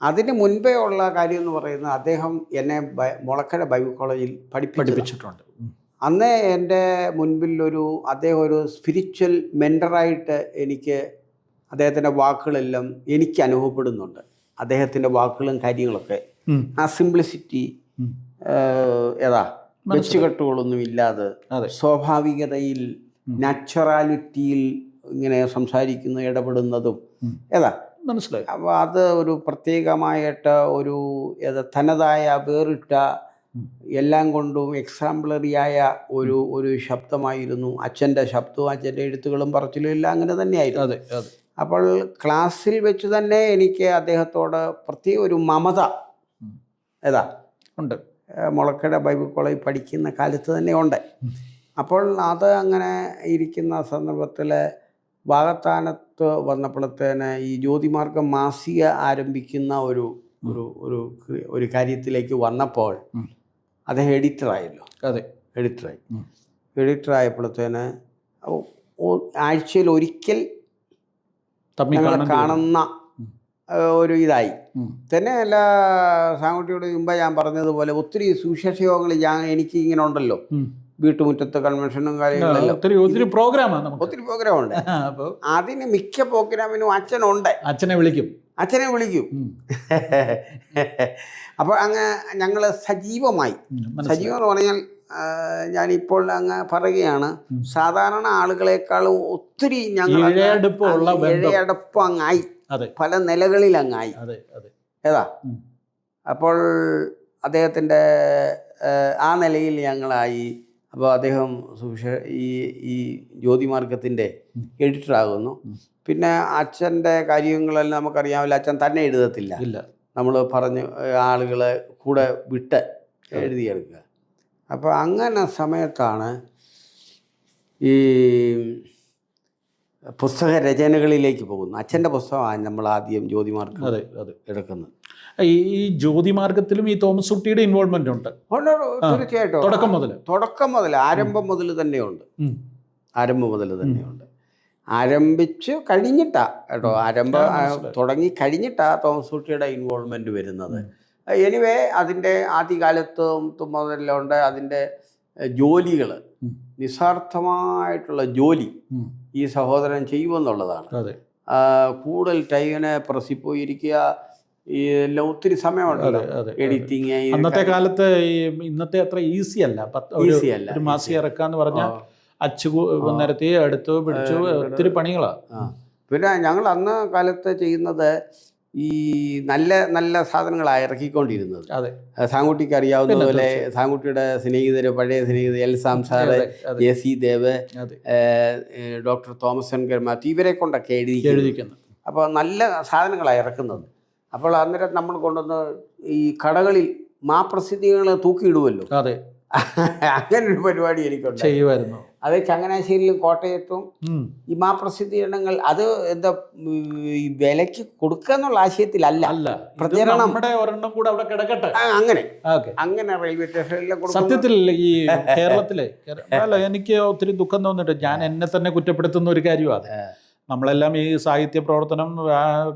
B: അതിന് മുൻപേ ഉള്ള കാര്യം എന്ന് പറയുന്നത്, അദ്ദേഹം എന്നെ മുളക്കര ബൈബിൾ കോളേജിൽ പഠിപ്പിച്ചിട്ടുണ്ട്. അന്ന് എൻ്റെ മുൻപിൽ അദ്ദേഹം ഒരു സ്പിരിച്വൽ മെൻറ്ററായിട്ട് അദ്ദേഹത്തിൻ്റെ വാക്കുകളെല്ലാം എനിക്ക് അനുഭവപ്പെടുന്നുണ്ട്. അദ്ദേഹത്തിൻ്റെ വാക്കുകളും കാര്യങ്ങളൊക്കെ ആ സിംപ്ലിസിറ്റി, വെച്ചുകെട്ടുകളൊന്നും ഇല്ലാതെ സ്വാഭാവികതയിൽ, നാച്ചുറാലിറ്റിയിൽ ഇങ്ങനെ സംസാരിക്കുന്ന ഇടപെടുന്നതും മനസ്സിലായി. അപ്പോൾ അത് ഒരു പ്രത്യേകമായിട്ട് തനതായ വേറിട്ട എല്ലാം കൊണ്ടും എക്സാംപ്ലറിയായ ഒരു ശബ്ദമായിരുന്നു. അച്ഛൻ്റെ ശബ്ദവും അച്ഛൻ്റെ എഴുത്തുകളും പറച്ചിലും എല്ലാം അങ്ങനെ തന്നെയായിരുന്നു. അപ്പോൾ ക്ലാസ്സിൽ വെച്ച് തന്നെ എനിക്ക് അദ്ദേഹത്തോട് പ്രത്യേക ഒരു മമത ഉണ്ട്. മുളക്കര ബൈബിൾ കോളേജ് പഠിക്കുന്ന കാലത്ത് തന്നെ ഉണ്ട്. അപ്പോൾ അത് അങ്ങനെ ഇരിക്കുന്ന സന്ദർഭത്തിൽ വാകത്താനത്ത് വന്നപ്പോഴത്തേന് ഈ ജ്യോതിമാർഗം മാസിക ആരംഭിക്കുന്ന ഒരു കാര്യത്തിലേക്ക് വന്നപ്പോൾ അദ്ദേഹം എഡിറ്ററായല്ലോ. എഡിറ്ററായപ്പോഴത്തേന് ആഴ്ചയിൽ ഒരിക്കൽ കാണുന്ന ഒരു ഇതായി. തന്നെയല്ല, സാങ്കുട്ടിയോട് മുമ്പ് ഞാൻ പറഞ്ഞതുപോലെ ഒത്തിരി സുവിശേഷ യോഗങ്ങൾ എനിക്ക് ഇങ്ങനെ ഉണ്ടല്ലോ, വീട്ടുമുറ്റത്ത് കൺവെൻഷനും കാര്യങ്ങളെല്ലാം ഒത്തിരി പ്രോഗ്രാമുണ്ട്. അതിന് മിക്ക പ്രോഗ്രാമിനും അച്ഛനുണ്ട്. അച്ഛനെ വിളിക്കും. അപ്പോൾ അങ്ങ് ഞങ്ങൾ സജീവം എന്ന് പറഞ്ഞാൽ, ഞാനിപ്പോൾ അങ്ങ് പറയുകയാണ്, സാധാരണ ആളുകളെക്കാളും ഒത്തിരി ഞങ്ങൾ ഇഴയടുപ്പം അങ്ങായി, പല നിലകളിൽ അങ്ങായി. അപ്പോൾ അദ്ദേഹത്തിൻ്റെ ആ നിലയിൽ ഞങ്ങളായി. അപ്പോൾ അദ്ദേഹം ഈ ജ്യോതിമാർഗത്തിൻ്റെ എഡിറ്ററാകുന്നു. പിന്നെ അച്ഛൻ്റെ കാര്യങ്ങളെല്ലാം നമുക്കറിയാമല്ലോ, അച്ഛൻ തന്നെ എഴുതത്തില്ല, നമ്മൾ പറഞ്ഞ് ആളുകളെ കൂടെ വിട്ട് എഴുതിയെടുക്കുക. അപ്പോൾ അങ്ങനെ സമയത്താണ് ഈ പുസ്തക രചനകളിലേക്ക് പോകുന്നു. അച്ഛൻ്റെ പുസ്തകമാണ് നമ്മൾ ആദ്യം ജ്യോതിമാർഗം എടുക്കുന്നത്.
A: ഈ ജ്യോതിമാർഗത്തിലും ഈ തോമസ് ഊട്ടിയുടെ ഇൻവോൾവ്മെന്റ് ഉണ്ട്.
B: തീർച്ചയായിട്ടും തുടക്കം മുതൽ ആരംഭം മുതൽ തന്നെയുണ്ട്. ആരംഭിച്ച് കഴിഞ്ഞിട്ടാ കേട്ടോ, തുടങ്ങി കഴിഞ്ഞിട്ടാ തോമസ് ഊട്ടിയുടെ ഇൻവോൾവ്മെന്റ് വരുന്നത്. എനിവേ അതിൻ്റെ ആദ്യകാലത്തും മുതലുണ്ട് അതിൻ്റെ ജോലികൾ, നിസ്വാർത്ഥമായിട്ടുള്ള ജോലി ഈ സഹോദരൻ ചെയ്യുമെന്നുള്ളതാണ്. കൂടുതൽ ടൈമിനെ പ്രസിപ്പോയിരിക്കുക, ഈ എല്ലാം ഒത്തിരി സമയമുണ്ടല്ലോ എഡിറ്റിങ്.
A: അന്നത്തെ കാലത്ത് ഇന്നത്തെ അത്ര ഈസി അല്ല. ഒരു മാസിക ഇറക്കാന്ന് പറഞ്ഞാൽ അച്ചു നിരത്തി എടുത്തു പിടിച്ചു ഒത്തിരി പണികളാണ്.
B: പിന്നെ ഞങ്ങൾ അന്ന് കാലത്ത് ചെയ്യുന്നത് ഈ നല്ല നല്ല സാധനങ്ങളാണ് ഇറക്കിക്കൊണ്ടിരുന്നത്. സാങ്കുട്ടിക്ക് അറിയാവുന്ന പോലെ സാങ്കുട്ടിയുടെ സ്നേഹിതര്, പഴയ സ്നേഹിതർ എൽ സാംസാറ്, JC Dev, doctor Thomas N Mathew, ഇവരെ കൊണ്ടൊക്കെ എഴുതിക്കുന്നു. അപ്പോൾ നല്ല സാധനങ്ങളാണ് ഇറക്കുന്നത്. അപ്പോൾ അന്നേരം നമ്മൾ കൊണ്ടുവന്ന് ഈ കടകളിൽ മാപ്രസിദ്ധികൾ തൂക്കിയിടുമല്ലോ.
A: അതെ,
B: അങ്ങനൊരു പരിപാടി എനിക്കുണ്ട്.
A: ചെയ്യുമായിരുന്നു.
B: അത് ചങ്ങനാശ്ശേരിയിലും കോട്ടയത്തും ഈ മാപ്രസിദ്ധീകരണങ്ങൾ അത് എന്താ ഈ വിലയ്ക്ക് കൊടുക്കുക എന്നുള്ള ആശയത്തിലല്ല,
A: അല്ല,
B: പ്രചരണം.
A: നമ്മുടെ ഒരെണ്ണം കൂടെ അവിടെ കിടക്കട്ടെ.
B: അങ്ങനെ റെയിൽവേ സ്റ്റേഷനിലെ
A: സത്യത്തിൽ ഈ കേരളത്തിലെ അല്ല, എനിക്ക് ഒത്തിരി ദുഃഖം തോന്നിട്ട് ഞാൻ എന്നെ തന്നെ കുറ്റപ്പെടുത്തുന്ന ഒരു കാര്യമാണ്. നമ്മളെല്ലാം ഈ സാഹിത്യ പ്രവർത്തനം,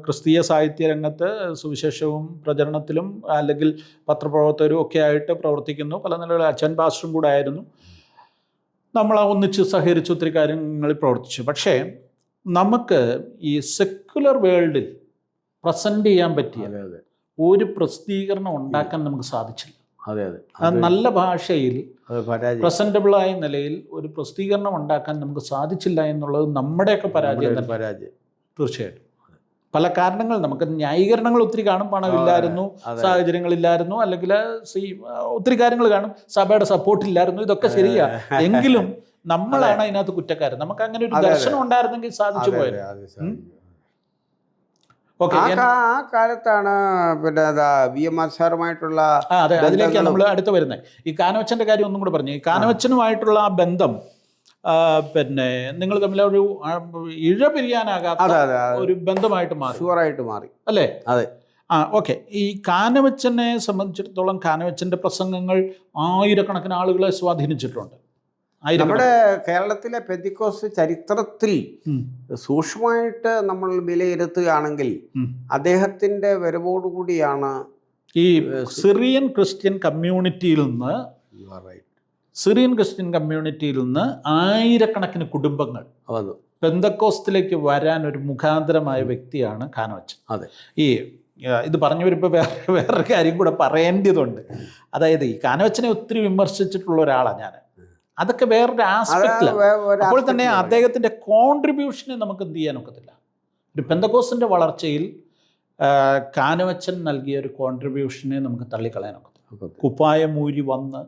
A: ക്രിസ്തീയ സാഹിത്യ രംഗത്ത് സുവിശേഷവും പ്രചരണത്തിലും അല്ലെങ്കിൽ പത്രപ്രവർത്തകരും ഒക്കെ ആയിട്ട് പ്രവർത്തിക്കുന്നു. പല നിലകളിൽ അച്ഛൻ പാസ്റ്ററും കൂടെ ആയിരുന്നു. നമ്മൾ ഒന്നിച്ച് സഹകരിച്ച് ഒത്തിരി കാര്യങ്ങളിൽ പ്രവർത്തിച്ചു. പക്ഷേ നമുക്ക് ഈ സെക്കുലർ വേൾഡിൽ പ്രസൻറ്റ് ചെയ്യാൻ പറ്റിയ ഒരു പ്രസിദ്ധീകരണം ഉണ്ടാക്കാൻ നമുക്ക് സാധിച്ചില്ല. നല്ല ഭാഷയിൽ പ്രസന്റബിളായ നിലയിൽ ഒരു പ്രസിദ്ധീകരണം ഉണ്ടാക്കാൻ നമുക്ക് സാധിച്ചില്ല എന്നുള്ളത് നമ്മുടെയൊക്കെ പരാജയം. തീർച്ചയായിട്ടും പല കാരണങ്ങൾ, നമുക്ക് ന്യായീകരണങ്ങൾ ഒത്തിരി കാണും. പണമില്ലായിരുന്നു, സാഹചര്യങ്ങളില്ലായിരുന്നു, അല്ലെങ്കിൽ ഒത്തിരി കാര്യങ്ങൾ കാണും, സഭയുടെ സപ്പോർട്ടില്ലായിരുന്നു, ഇതൊക്കെ ശരിയാ. എങ്കിലും നമ്മളാണ് അതിനകത്ത് കുറ്റക്കാരൻ. നമുക്ക് അങ്ങനെ ഒരു ദർശനം ഉണ്ടായിരുന്നെങ്കിൽ സാധിച്ചു പോയത്.
B: ആ കാലത്താണ് പിന്നെ VMR സാറുമായിട്ടുള്ള
A: അതെ, അതിലേക്കാണ് നമ്മൾ അടുത്ത് വരുന്നത്. ഈ കാനവച്ചൻ്റെ കാര്യം ഒന്നും കൂടെ പറഞ്ഞു. ഈ കാനവച്ചനുമായിട്ടുള്ള ആ ബന്ധം പിന്നെ നിങ്ങൾ തമ്മിൽ ഒരു ഇഴപിരിയാനാകാത്ത ഒരു ബന്ധമായിട്ട് മാറി അല്ലേ?
B: അതെ.
A: ഓക്കെ. ഈ കാനവച്ചനെ സംബന്ധിച്ചിടത്തോളം കാനവച്ചൻ്റെ പ്രസംഗങ്ങൾ ആയിരക്കണക്കിന് ആളുകളെ സ്വാധീനിച്ചിട്ടുണ്ട്.
B: നമ്മുടെ കേരളത്തിലെ പെന്തിക്കോസ്ത് ചരിത്രത്തിൽ സൂക്ഷ്മമായിട്ട് നമ്മൾ വിലയിരുത്തുകയാണെങ്കിൽ അദ്ദേഹത്തിന്റെ വരവോടുകൂടിയാണ്
A: ഈ സിറിയൻ ക്രിസ്ത്യൻ കമ്മ്യൂണിറ്റിയിൽ നിന്ന് ആയിരക്കണക്കിന് കുടുംബങ്ങൾ പെന്തക്കോസ്തിലേക്ക് വരാൻ ഒരു മുഖാന്തരമായ വ്യക്തിയാണ് കാനവച്ചൻ.
B: അതെ.
A: ഇത് പറഞ്ഞു വരുമ്പോൾ വേറൊരു കാര്യം കൂടെ പറയേണ്ടതുണ്ട്. അതായത് ഈ കാനവച്ചനെ ഒത്തിരി വിമർശിച്ചിട്ടുള്ള ഒരാളാണ് ഞാൻ. അതൊക്കെ വേറൊരു ആസ്പെക്റ്റിലാണ്. അപ്പോൾ തന്നെ അദ്ദേഹത്തിൻ്റെ കോൺട്രിബ്യൂഷനെ നമുക്ക് എന്ത് ചെയ്യാൻ ഒക്കത്തില്ല. ഒരു പെന്തക്കോസ്തിൻ്റെ വളർച്ചയിൽ കാനവച്ചൻ നൽകിയ ഒരു കോൺട്രിബ്യൂഷനെ നമുക്ക് തള്ളിക്കളയാൻ ഒക്കത്തില്ല. കുപ്പായമൂരി വന്ന്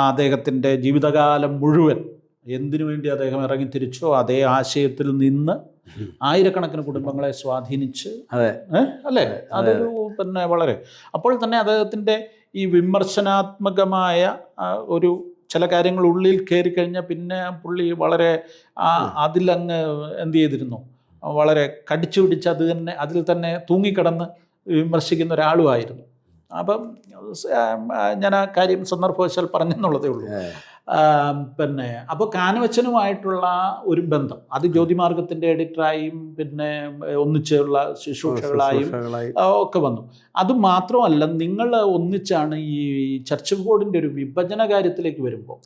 A: അദ്ദേഹത്തിൻ്റെ ജീവിതകാലം മുഴുവൻ എന്തിനു വേണ്ടി അദ്ദേഹം ഇറങ്ങിത്തിരിച്ചോ അതേ ആശയത്തിൽ നിന്ന് ആയിരക്കണക്കിന് കുടുംബങ്ങളെ സ്വാധീനിച്ച് അല്ലേ? അതൊരു പിന്നെ വളരെ അപ്പോൾ തന്നെ അദ്ദേഹത്തിൻ്റെ ഈ വിമർശനാത്മകമായ ഒരു ചില കാര്യങ്ങൾ ഉള്ളിൽ കയറി കഴിഞ്ഞാൽ പിന്നെ പുള്ളി വളരെ അതിലങ്ങ് എന്ത് ചെയ്തിരുന്നു, വളരെ കടിച്ചു പിടിച്ച് അതിൽ തന്നെ തൂങ്ങിക്കിടന്ന് വിമർശിക്കുന്ന ഒരാളുമായിരുന്നു. അപ്പം ഞാൻ ആ കാര്യം സന്ദർഭവശാൽ പറഞ്ഞെന്നുള്ളതേ ഉള്ളൂ. പിന്നെ അപ്പോൾ കാനവച്ചനുമായിട്ടുള്ള ഒരു ബന്ധം അത് ജ്യോതിമാർഗത്തിൻ്റെ എഡിറ്ററായും പിന്നെ ഒന്നിച്ചുള്ള ശുശ്രൂഷകളായും ഒക്കെ വന്നു. അതുമാത്രമല്ല, നിങ്ങൾ ഒന്നിച്ചാണ് ഈ ചർച്ച് ബോർഡിൻ്റെ ഒരു വിഭജന കാര്യത്തിലേക്ക് വരുമ്പോൾ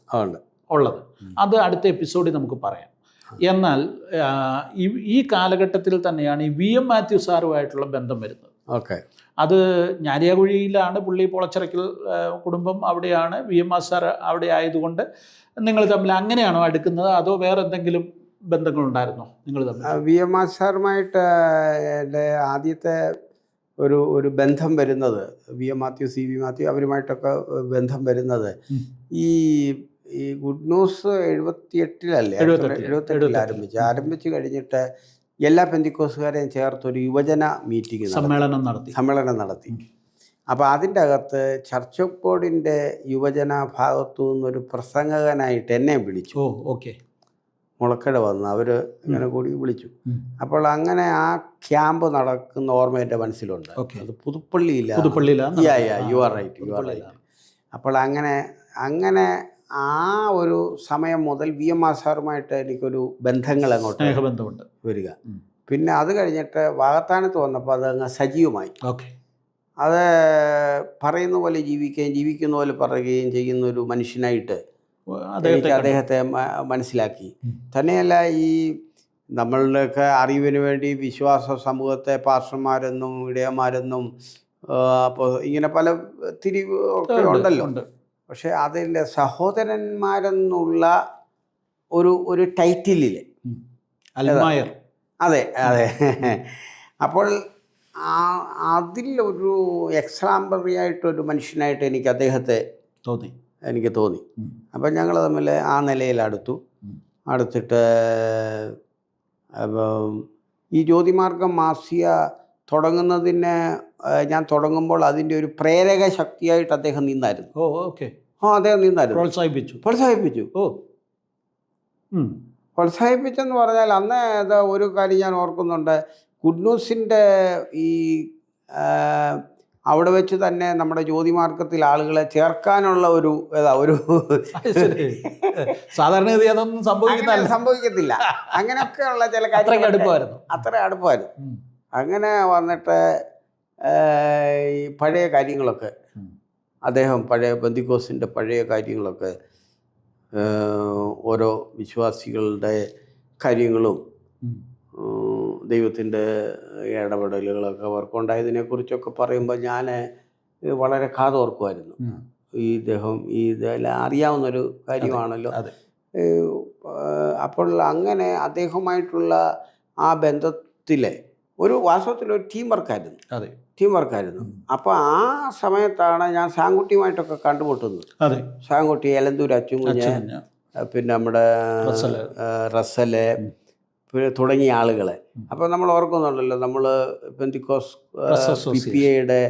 A: ഉള്ളത്. അത് അടുത്ത എപ്പിസോഡിൽ നമുക്ക് പറയാം. എന്നാൽ ഈ കാലഘട്ടത്തിൽ തന്നെയാണ് ഈ VM മാത്യു സാറുമായിട്ടുള്ള ബന്ധം വരുന്നത്. അത് ഞാരിയാകുഴിയിലാണ് പുള്ളി, പൊളച്ചിറക്കൽ കുടുംബം അവിടെയാണ്, VMR സാർ അവിടെ ആയതുകൊണ്ട് നിങ്ങൾ തമ്മിൽ അങ്ങനെയാണോ അടുക്കുന്നത്, അതോ വേറെ എന്തെങ്കിലും ബന്ധങ്ങളുണ്ടായിരുന്നോ നിങ്ങൾ തമ്മിൽ?
B: VMR സാറുമായിട്ട് എൻ്റെ ആദ്യത്തെ ഒരു ബന്ധം വരുന്നത് VM മാത്യു, CV മാത്യു അവരുമായിട്ടൊക്കെ ബന്ധം വരുന്നത് ഈ ഗുഡ് ന്യൂസ് 78-ലല്ലേ, 78 ആരംഭിച്ച് കഴിഞ്ഞിട്ട് എല്ലാ പെന്തിക്കോസുകാരെയും ചേർത്തൊരു യുവജന മീറ്റിംഗ് സമ്മേളനം നടത്തി. അപ്പോൾ അതിൻ്റെ അകത്ത് ചർച്ച് ഓഫ് ബോർഡിൻ്റെ യുവജന ഭാഗത്തു നിന്നൊരു പ്രസംഗകനായിട്ട് എന്നെ വിളിച്ചു. മുളക്കട വന്ന് അവർ ഇങ്ങനെ കൂടി വിളിച്ചു. അപ്പോൾ അങ്ങനെ ആ ക്യാമ്പ് നടക്കുന്ന ഓർമ്മ എൻ്റെ മനസ്സിലുണ്ട്. അത് പുതുപ്പള്ളിയിലാണ്. U are right. അപ്പോൾ അങ്ങനെ ആ ഒരു സമയം മുതൽ VMR സാറുമായിട്ട് എനിക്കൊരു ബന്ധങ്ങൾ അങ്ങോട്ട് വരിക. പിന്നെ അത് കഴിഞ്ഞിട്ട് വാകത്താനത്ത് വന്നപ്പോൾ അത് അങ്ങ് സജീവമായി. അത് പറയുന്ന പോലെ ജീവിക്കുന്ന പോലെ പറയുകയും ചെയ്യുന്ന ഒരു മനുഷ്യനായിട്ട് എനിക്ക് അദ്ദേഹത്തെ മനസ്സിലാക്കി. തന്നെയല്ല, ഈ നമ്മളുടെയൊക്കെ അറിവിന് വേണ്ടി വിശ്വാസ സമൂഹത്തെ പാസ്റ്റർമാരെന്നും ഇടയന്മാരെന്നും അപ്പോൾ ഇങ്ങനെ പല തിരിവ് ഒക്കെ ഉണ്ടല്ലോ. പക്ഷെ അതിൻ്റെ സഹോദരന്മാരെന്നുള്ള ഒരു ടൈറ്റിലിൽ അതെ. അപ്പോൾ അതിലൊരു എക്സാംപ്ലറി ആയിട്ടൊരു മനുഷ്യനായിട്ട് എനിക്ക് അദ്ദേഹത്തെ തോന്നി. അപ്പം ഞങ്ങൾ തമ്മിൽ ആ നിലയിൽ അടുത്തിട്ട് ഈ ജ്യോതിമാർഗം മാസിക തുടങ്ങുന്നതിന് ഞാൻ തുടങ്ങുമ്പോൾ അതിൻ്റെ ഒരു പ്രേരക ശക്തിയായിട്ട് അദ്ദേഹം നിന്നായിരുന്നു.
A: ഓക്കെ.
B: അദ്ദേഹം നിന്നായിരുന്നു, പ്രോത്സാഹിപ്പിച്ചു. പ്രോത്സാഹിപ്പിച്ചെന്ന് പറഞ്ഞാൽ അന്ന് അത് ഒരു കാര്യം ഞാൻ ഓർക്കുന്നുണ്ട്. ഗുഡ് ന്യൂസിൻ്റെ ഈ അവിടെ വെച്ച് തന്നെ നമ്മുടെ ജ്യോതിമാർഗത്തിൽ ആളുകളെ ചേർക്കാനുള്ള ഒരു
A: സാധാരണഗതി അതൊന്നും
B: സംഭവിക്കത്തില്ല. അങ്ങനെയൊക്കെയുള്ള ചില കാര്യങ്ങൾ അത്ര അടുപ്പമായിരുന്നു. അങ്ങനെ വന്നിട്ട് ഈ പഴയ കാര്യങ്ങളൊക്കെ അദ്ദേഹം പഴയ പെന്തിക്കോസിൻ്റെ പഴയ കാര്യങ്ങളൊക്കെ ഓരോ വിശ്വാസികളുടെ കാര്യങ്ങളും ദൈവത്തിൻ്റെ ഇടപെടലുകളൊക്കെ അവർക്കുണ്ടായതിനെക്കുറിച്ചൊക്കെ പറയുമ്പോൾ ഞാൻ വളരെ കാതോർക്കുമായിരുന്നു. ഈ ഇദ്ദേഹം ഇതെല്ലാം അറിയാവുന്നൊരു കാര്യമാണല്ലോ. അപ്പോൾ അങ്ങനെ അദ്ദേഹവുമായിട്ടുള്ള ആ ബന്ധത്തിലെ വാസ്തവത്തിലൊരു ടീം വർക്കായിരുന്നു. അപ്പോൾ ആ സമയത്താണ് ഞാൻ സാങ്കുട്ടിയുമായിട്ടൊക്കെ കണ്ടുമുട്ടുന്നത്. സാങ്കുട്ടി, എലന്തൂർ അച്ചുകുഞ്ഞ്, പിന്നെ നമ്മുടെ റസല് തുടങ്ങിയ ആളുകളെ. അപ്പോൾ നമ്മൾ ഓർക്കുന്നുണ്ടല്ലോ, നമ്മൾ പെന്തിക്കോസ് PPA-യുടെ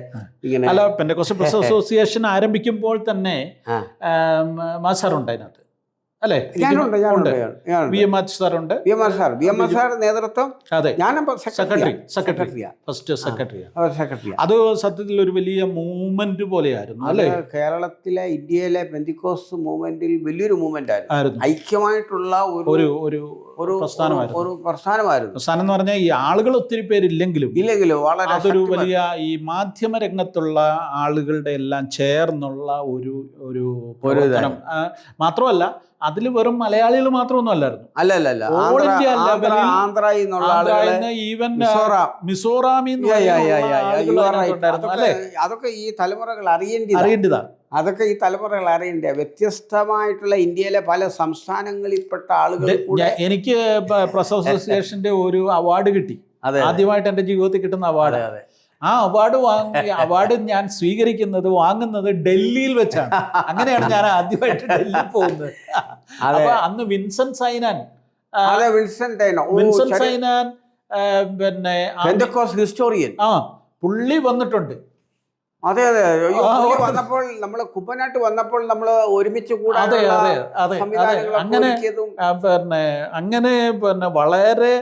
B: ഇങ്ങനെ
A: പെന്തിക്കോസ് അസോസിയേഷൻ ആരംഭിക്കുമ്പോൾ തന്നെ മാസാറുണ്ട് അതിനകത്ത്, അല്ലേ?
B: നേതൃത്വം.
A: അത് സത്യത്തിൽ ഒരു വലിയ മൂവ്മെന്റ് പോലെയായിരുന്നു, അല്ലേ?
B: കേരളത്തിലെ ഇന്ത്യയിലെ പെന്തിക്കോസ് മൂവ്മെന്റിൽ വലിയൊരു മൂവ്മെന്റ് ആയിരുന്നു. ഐക്യമായിട്ടുള്ള ഒരു പ്രസ്ഥാനമായിരുന്നു.
A: പ്രസ്ഥാനം എന്ന് പറഞ്ഞാൽ ഈ ആളുകൾ ഒത്തിരി പേരില്ലെങ്കിലും
B: വളരെ
A: അതൊരു വലിയ ഈ മാധ്യമ രംഗത്തുള്ള ആളുകളുടെ എല്ലാം ചേർന്നുള്ള ഒരു മാത്രമല്ല, അതിൽ വെറും മലയാളികൾ മാത്രമൊന്നും അല്ലായിരുന്നു. ഓൾ ഇന്ത്യ ലെവലിൽ ഈവൻ മിസോറാമിൽ
B: അതൊക്കെ ഈ തലമുറകൾ അറിയേണ്ടതാ. അതൊക്കെ ഈ തലമുറകൾ അറിയേണ്ട വ്യത്യസ്തമായിട്ടുള്ള ഇന്ത്യയിലെ പല സംസ്ഥാനങ്ങളിൽപ്പെട്ട ആളുകൾ.
A: എനിക്ക് പ്രസ് അസോസിയേഷന്റെ ഒരു അവാർഡ് കിട്ടി, ആദ്യമായിട്ട് എൻ്റെ ജീവിതത്തിൽ കിട്ടുന്ന അവാർഡ്. ആ അവാർഡ് ഞാൻ വാങ്ങുന്നത് ഡൽഹിയിൽ വെച്ചാണ്. അങ്ങനെയാണ് ഞാൻ ആദ്യമായിട്ട് ഡൽഹിയിൽ പോകുന്നത്. അപ്പൊ അന്ന് വിൻസെന്റ് സൈനാൻ പിന്നെ
B: ഹിസ്റ്റോറിയൻ
A: പുള്ളി വന്നിട്ടുണ്ട്.
B: അതെ വന്നപ്പോൾ നമ്മള് കുപ്പനാട്ട് വന്നപ്പോൾ നമ്മള് ഒരുമിച്ച്
A: അങ്ങനെ വളരെ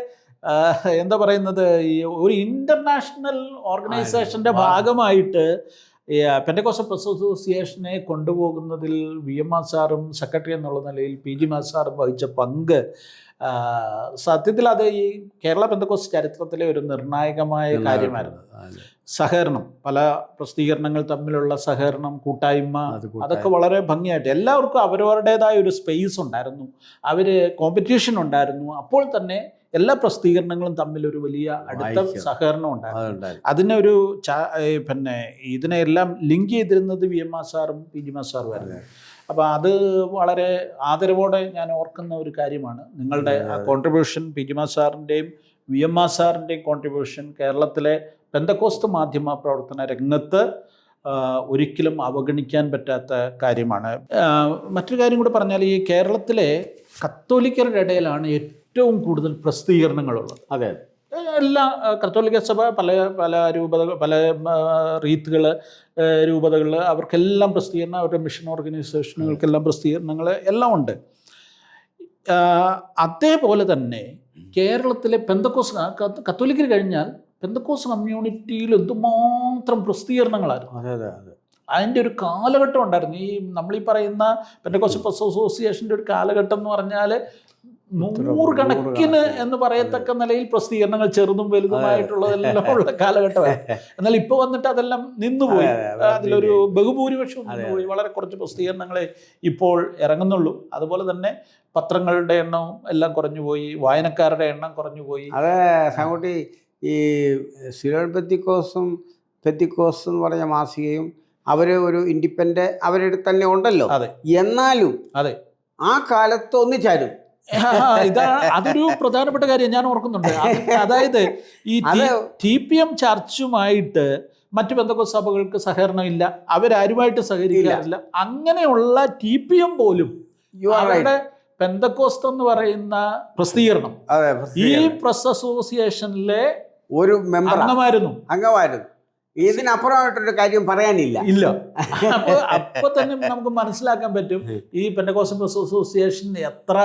A: എന്താ പറയുന്നത്, ഈ ഒരു ഇന്റർനാഷണൽ ഓർഗനൈസേഷന്റെ ഭാഗമായിട്ട് പെന്തിക്കോസ് അസോസിയേഷനെ കൊണ്ടുപോകുന്നതിൽ VMR സാറും സെക്രട്ടറി എന്നുള്ള നിലയിൽ PG മാത്യു സാറും വഹിച്ച പങ്ക് സത്യത്തിൽ അത് ഈ കേരള പെന്തിക്കോസ് ചരിത്രത്തിലെ ഒരു നിർണായകമായ കാര്യമായിരുന്നു. സഹകരണം, പല പ്രസിദ്ധീകരണങ്ങൾ തമ്മിലുള്ള സഹകരണം, കൂട്ടായ്മ, അതൊക്കെ വളരെ ഭംഗിയായിട്ട് എല്ലാവർക്കും അവരവരുടേതായ ഒരു സ്പേസ് ഉണ്ടായിരുന്നു, കോമ്പറ്റീഷൻ ഉണ്ടായിരുന്നു. അപ്പോൾ തന്നെ എല്ലാ പ്രസിദ്ധീകരണങ്ങളും തമ്മിൽ ഒരു വലിയ അടുത്ത സഹകരണം ഉണ്ടായിരുന്നു. അതിനൊരു പിന്നെ ഇതിനെല്ലാം ലിങ്ക് ചെയ്തിരുന്നത് VMR സാറും PG മാത്യു സാറും ആയിരുന്നു. അപ്പോൾ അത് വളരെ ആദരവോടെ ഞാൻ ഓർക്കുന്ന ഒരു കാര്യമാണ്. നിങ്ങളുടെ കോൺട്രിബ്യൂഷൻ, PG മാത്യു സാറിൻ്റെയും VMR സാറിൻ്റെയും കോൺട്രിബ്യൂഷൻ കേരളത്തിലെ പെന്തക്കോസ്ത് മാധ്യമ പ്രവർത്തന രംഗത്ത് ഒരിക്കലും അവഗണിക്കാൻ പറ്റാത്ത കാര്യമാണ്. മറ്റൊരു കാര്യം കൂടി പറഞ്ഞാൽ, ഈ കേരളത്തിലെ കത്തോലിക്കരുടെ ഇടയിലാണ് ഏറ്റവും കൂടുതൽ പ്രസിദ്ധീകരണങ്ങളുള്ളത്.
B: അതെ,
A: എല്ലാ കത്തോലിക്ക സഭ പല രൂപതകൾ, പല രൂപതകൾ, അവർക്കെല്ലാം പ്രസിദ്ധീകരണം, അവരുടെ മിഷൻ ഓർഗനൈസേഷനുകൾക്കെല്ലാം പ്രസിദ്ധീകരണങ്ങൾ എല്ലാം ഉണ്ട്. അതേപോലെ തന്നെ കേരളത്തിലെ പെന്തക്കോസ് കത്തോലിക്കർ കഴിഞ്ഞാൽ പെന്തക്കോസ് കമ്മ്യൂണിറ്റിയിൽ എന്തുമാത്രം പ്രസിദ്ധീകരണങ്ങളായിരുന്നു. അതിൻ്റെ ഒരു കാലഘട്ടം ഉണ്ടായിരുന്നു. നമ്മളീ പറയുന്ന പെന്തക്കോസ് അസോസിയേഷൻ്റെ ഒരു കാലഘട്ടം എന്ന് പറഞ്ഞാൽ നൂറുകണക്കിന് എന്ന് പറയത്തക്ക നിലയിൽ പ്രസിദ്ധീകരണങ്ങൾ ചെറുതും വലുതുമായിട്ടുള്ളതെല്ലാം ഉള്ള കാലഘട്ടമായിരുന്നു. എന്നാൽ ഇപ്പോൾ വന്നിട്ട് അതെല്ലാം നിന്നുപോയി. അതിലൊരു ബഹുഭൂരിപക്ഷം നിന്നുപോയി. വളരെ കുറച്ച് പ്രസിദ്ധീകരണങ്ങളെ ഇപ്പോൾ ഇറങ്ങുന്നുള്ളൂ. അതുപോലെ തന്നെ പത്രങ്ങളുടെ എണ്ണവും എല്ലാം കുറഞ്ഞുപോയി, വായനക്കാരുടെ എണ്ണം കുറഞ്ഞുപോയി.
B: അതെ സാങ്കുട്ടി, ഈ സിലോൺ പെന്തിക്കോസ് എന്ന് പറഞ്ഞ മാസികയും ഒരു ഇൻഡിപെൻഡന്റ് അവരുടെ തന്നെ ഉണ്ടല്ലോ. എന്നാലും ആ കാലത്ത് ഒന്നിച്ചായിരുന്നു.
A: അതൊരു പ്രധാനപ്പെട്ട കാര്യം ഞാൻ ഓർക്കുന്നുണ്ട്. അതായത് ഈ TPM ചർച്ചുമായിട്ട് മറ്റു പെന്തക്കോസ്ത് സഭകൾക്ക് സഹകരണം ഇല്ല, അവരാരുമായിട്ട് സഹകരിക്കാറില്ല. അങ്ങനെയുള്ള TPM പോലും അവരുടെ പെന്തക്കോസ്ത് എന്ന് പറയുന്ന പ്രസിദ്ധീകരണം
B: അതെ,
A: ഈ പ്രസ് അസോസിയേഷനിലെ
B: ഒരു മെമ്പർ
A: അംഗമായിരുന്നു.
B: ഇതിനപ്പുറമായിട്ടൊരു കാര്യം പറയാനില്ല.
A: ഇല്ല. അപ്പൊ തന്നെ നമുക്ക് മനസ്സിലാക്കാൻ പറ്റും ഈ പെന്തക്കോസ്ത് പ്രസ് അസോസിയേഷൻ എത്ര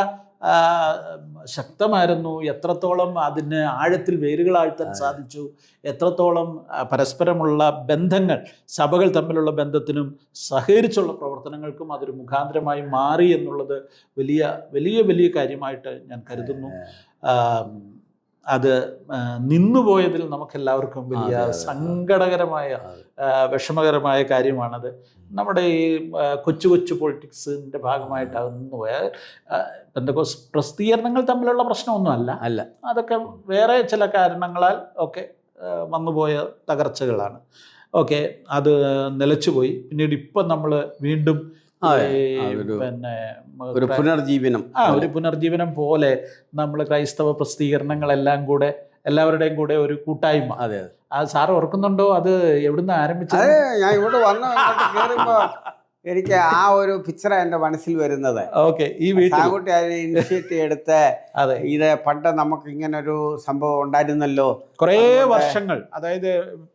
A: ശക്തമായിരുന്നു, എത്രത്തോളം അതിന് ആഴത്തിൽ വേരുകളാഴ്ത്താൻ സാധിച്ചു, എത്രത്തോളം പരസ്പരമുള്ള ബന്ധങ്ങൾ, സഭകൾ തമ്മിലുള്ള ബന്ധത്തിനും സഹകരിച്ചുള്ള പ്രവർത്തനങ്ങൾക്കും അതൊരു മുഖാന്തരമായി മാറി എന്നുള്ളത് വലിയ വലിയ വലിയ കാര്യമായിട്ട് ഞാൻ കരുതുന്നു. അത് നിന്നുപോയതിൽ നമുക്കെല്ലാവർക്കും വലിയ സങ്കടകരമായ വിഷമകരമായ കാര്യമാണത്. നമ്മുടെ ഈ കൊച്ചു കൊച്ചു പൊളിറ്റിക്സിൻ്റെ ഭാഗമായിട്ട് അതൊന്നു പോയാൽ പെന്തക്കോസ്ത് പ്രസിദ്ധീകരണങ്ങൾ തമ്മിലുള്ള പ്രശ്നമൊന്നും അല്ല, അതൊക്കെ വേറെ ചില കാരണങ്ങളാൽ ഒക്കെ വന്നുപോയ തകർച്ചകളാണ്. ഓക്കെ, അത് നിലച്ചുപോയി. പിന്നീട് ഇപ്പം നമ്മൾ വീണ്ടും പിന്നെ
B: ഒരു
A: പുനർജീവനം പോലെ നമ്മൾ ക്രൈസ്തവ പ്രസിദ്ധീകരണങ്ങളെല്ലാം കൂടെ എല്ലാവരുടെയും കൂടെ ഒരു കൂട്ടായ്മ. അത് സാറ് ഓർക്കുന്നുണ്ടോ? അത് എവിടുന്ന് ആരംഭിച്ചത്?
B: ഞാൻ ഇവിടെ വന്ന് കേറുമ്പോ എനിക്ക് ആ ഒരു പിക്ചറാ എൻ്റെ മനസ്സിൽ വരുന്നത്.
A: ഓക്കെ, ഈ വീട്ടിൽ
B: ഇനിഷ്യേറ്റീവ് എടുത്ത് ഇത് പണ്ട് നമുക്ക് ഇങ്ങനെ ഒരു സംഭവം ഉണ്ടായിരുന്നല്ലോ.
A: കുറേ വർഷങ്ങൾ, അതായത്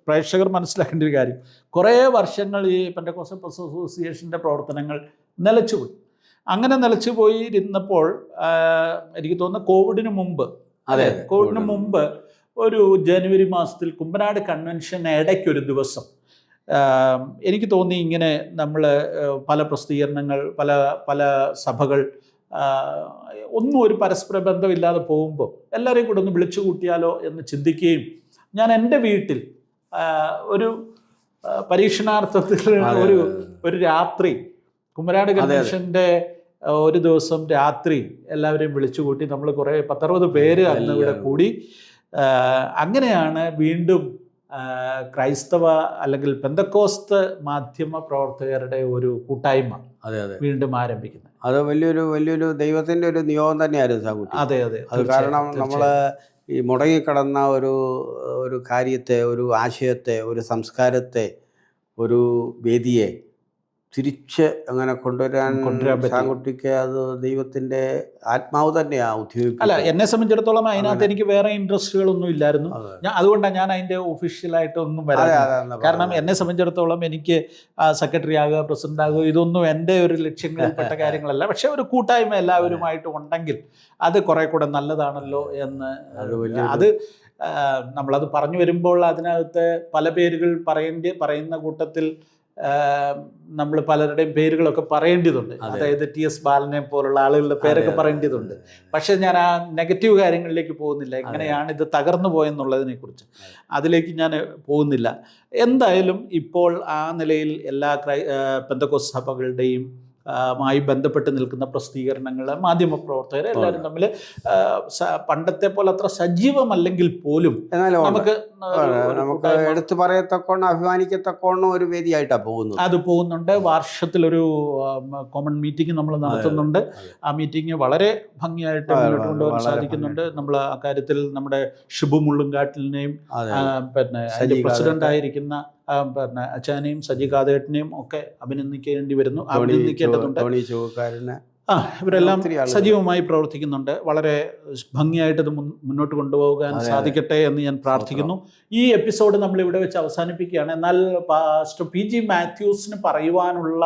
A: പ്രേക്ഷകർ മനസ്സിലാക്കേണ്ട ഒരു കാര്യം, കുറേ വർഷങ്ങൾ ഈ പെന്തക്കോസ്ത് പ്രസ് അസോസിയേഷൻ്റെ പ്രവർത്തനങ്ങൾ നിലച്ചുപോയി. അങ്ങനെ നിലച്ചുപോയി ഇരുന്നപ്പോൾ എനിക്ക് തോന്നുന്നു കോവിഡിന് മുമ്പ് ഒരു ജനുവരി മാസത്തിൽ കുമ്പനാട് കൺവെൻഷൻ ഇടയ്ക്കൊരു ദിവസം എനിക്ക് തോന്നി ഇങ്ങനെ നമ്മൾ പല പ്രസിദ്ധീകരണങ്ങൾ, പല സഭകൾ ഒന്നും ഒരു പരസ്പര ബന്ധമില്ലാതെ പോകുമ്പോൾ എല്ലാവരെയും കൂടെ ഒന്ന് വിളിച്ചു കൂട്ടിയാലോ എന്ന് ചിന്തിക്കുകയും ഞാൻ എൻ്റെ വീട്ടിൽ ഒരു പരീക്ഷണാർത്ഥത്തിൽ ഒരു രാത്രി കുമ്പനാട് കൺവെൻഷൻ്റെ ഒരു ദിവസം രാത്രി എല്ലാവരെയും വിളിച്ചു കൂട്ടി നമ്മൾ കുറേ 10-60 പേര് അന്ന് ഇവിടെ കൂടി. അങ്ങനെയാണ് വീണ്ടും ക്രൈസ്തവ അല്ലെങ്കിൽ പെന്തക്കോസ്ത് മാധ്യമ പ്രവർത്തകരുടെ ഒരു കൂട്ടായ്മ വീണ്ടും ആരംഭിക്കുന്നത്.
B: അത് വലിയൊരു ദൈവത്തിന്റെ ഒരു നിയോഗം തന്നെയായിരുന്നു.
A: അതെ,
B: അത് കാരണം നമ്മൾ ഈ മുടങ്ങിക്കിടന്ന ഒരു കാര്യത്തെ, ഒരു ആശയത്തെ, ഒരു സംസ്കാരത്തെ, ഒരു വേദിയെ തിരിച്ച് അങ്ങനെ കൊണ്ടുവരാൻ ചാങ്കുട്ടിക്ക് അത് ദൈവത്തിന്റെ ആത്മാവ് തന്നെയാണ് ഉദ്യോഗിക്കുന്നത്.
A: അല്ല, എന്നെ സംബന്ധിച്ചിടത്തോളം അതിനകത്ത് എനിക്ക് വേറെ ഇൻട്രസ്റ്റുകളൊന്നും ഇല്ലായിരുന്നു. അതുകൊണ്ടാണ് ഞാൻ അതിൻ്റെ ഒഫീഷ്യലായിട്ട് ഒന്നും വരാം. കാരണം എന്നെ സംബന്ധിച്ചിടത്തോളം എനിക്ക് സെക്രട്ടറി ആകുക, പ്രസിഡന്റ് ആകുക, ഇതൊന്നും എൻ്റെ ഒരു ലക്ഷ്യങ്ങളിൽപ്പെട്ട കാര്യങ്ങളല്ല. പക്ഷെ ഒരു കൂട്ടായ്മ എല്ലാവരുമായിട്ട് ഉണ്ടെങ്കിൽ അത് കുറെ കൂടെ നല്ലതാണല്ലോ എന്ന് അത് നമ്മളത് പറഞ്ഞു വരുമ്പോൾ അതിനകത്ത് പല പേരുകൾ പറയുന്ന കൂട്ടത്തിൽ നമ്മൾ പലരുടെയും പേരുകളൊക്കെ പറയേണ്ടതുണ്ട്. അതായത് TS ബാലനെ പോലുള്ള ആളുകളുടെ പേരൊക്കെ പറയേണ്ടതുണ്ട്. പക്ഷെ ഞാൻ ആ നെഗറ്റീവ് കാര്യങ്ങളിലേക്ക് പോകുന്നില്ല. എങ്ങനെയാണ് ഇത് തകർന്നു പോയെന്നുള്ളതിനെ കുറിച്ച് അതിലേക്ക് ഞാൻ പോകുന്നില്ല. എന്തായാലും ഇപ്പോൾ ആ നിലയിൽ എല്ലാ പെന്തക്കോസ്ത് സഭകളുടെയും മായി ബന്ധപ്പെട്ട് നിൽക്കുന്ന പ്രസിദ്ധീകരണങ്ങൾ, മാധ്യമപ്രവർത്തകർ എല്ലാവരും തമ്മിൽ പണ്ടത്തെ പോലെ അത്ര സജീവമല്ലെങ്കിൽ പോലും നമുക്ക്
B: എടുത്തു പറയത്തക്കോണം, അഭിമാനിക്കത്തക്കോണം ഒരു വേദിയായിട്ടാണ് പോകുന്നത്.
A: അത് പോകുന്നുണ്ട്. വർഷത്തിലൊരു കോമൺ മീറ്റിംഗ് നമ്മൾ നടത്തുന്നുണ്ട്. ആ മീറ്റിംഗ് വളരെ ഭംഗിയായിട്ട് മുന്നോട്ട് കൊണ്ടുപോകാൻ സാധിക്കുന്നുണ്ട്. നമ്മൾ ആ കാര്യത്തിൽ നമ്മുടെ ഷിബു മുള്ളുംകാട്ടിലിനെയും പിന്നെ അതിൻ്റെ പ്രസിഡന്റ് ആയിരിക്കുന്ന പിന്നെ അച്ചാനെയും സജി കാതേട്ടനെയും ഒക്കെ അഭിനന്ദിക്കേണ്ടതുണ്ട്. ഇവരെല്ലാം സജീവമായി പ്രവർത്തിക്കുന്നുണ്ട്. വളരെ ഭംഗിയായിട്ട് ഇത് മുന്നോട്ട് കൊണ്ടുപോകാൻ സാധിക്കട്ടെ എന്ന് ഞാൻ പ്രാർത്ഥിക്കുന്നു. ഈ എപ്പിസോഡ് നമ്മൾ ഇവിടെ വെച്ച് അവസാനിപ്പിക്കുകയാണ്. എന്നാൽ പാസ്റ്റർ PG മാത്യൂസിന് പറയുവാനുള്ള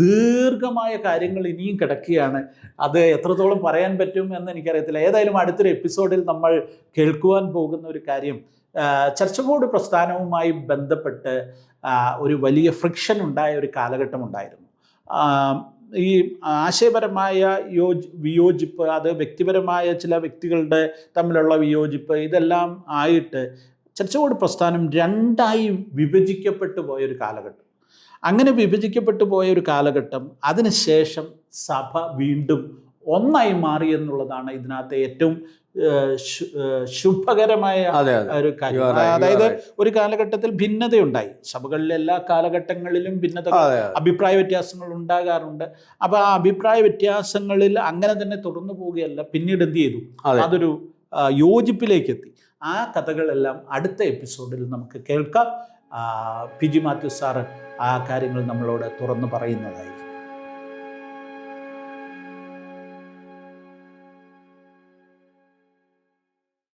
A: ദീർഘമായ കാര്യങ്ങൾ ഇനിയും കിടക്കുകയാണ്. അത് എത്രത്തോളം പറയാൻ പറ്റും എന്ന് എനിക്കറിയത്തില്ല. ഏതായാലും അടുത്തൊരു എപ്പിസോഡിൽ നമ്മൾ കേൾക്കുവാൻ പോകുന്ന ഒരു കാര്യം, ചർച്ച് ബോർഡ് പ്രസ്ഥാനവുമായി ബന്ധപ്പെട്ട് ഒരു വലിയ ഫ്രിക്ഷൻ ഉണ്ടായ ഒരു കാലഘട്ടം ഉണ്ടായിരുന്നു. ഈ ആശയപരമായ വിയോജിപ്പ്, അത് വ്യക്തിപരമായ ചില വ്യക്തികളുടെ തമ്മിലുള്ള വിയോജിപ്പ്, ഇതെല്ലാം ആയിട്ട് ചർച്ച് ബോർഡ് പ്രസ്ഥാനം രണ്ടായി വിഭജിക്കപ്പെട്ടു പോയൊരു കാലഘട്ടം. അങ്ങനെ വിഭജിക്കപ്പെട്ടു പോയൊരു കാലഘട്ടം, അതിനുശേഷം സഭ വീണ്ടും ഒന്നായി മാറി എന്നുള്ളതാണ് ഇതിനകത്ത് ഏറ്റവും ശുഭകരമായ ഒരു കാര്യം. അതായത് ഒരു കാലഘട്ടത്തിൽ ഭിന്നതയുണ്ടായി. സഭകളിലെ എല്ലാ കാലഘട്ടങ്ങളിലും അഭിപ്രായ വ്യത്യാസങ്ങൾ ഉണ്ടാകാറുണ്ട്. അപ്പോൾ ആ അഭിപ്രായ വ്യത്യാസങ്ങളിൽ അങ്ങനെ തന്നെ തുടർന്നു പോവുകയല്ല, പിന്നീട് എന്ത് ചെയ്തു, അതൊരു യോജിപ്പിലേക്ക് എത്തി. ആ കഥകളെല്ലാം അടുത്ത എപ്പിസോഡിൽ നമുക്ക് കേൾക്കാം. PG മാത്യു സാറ് ആ കാര്യങ്ങൾ നമ്മളോട് തുറന്നു പറയുന്നതായിരിക്കും.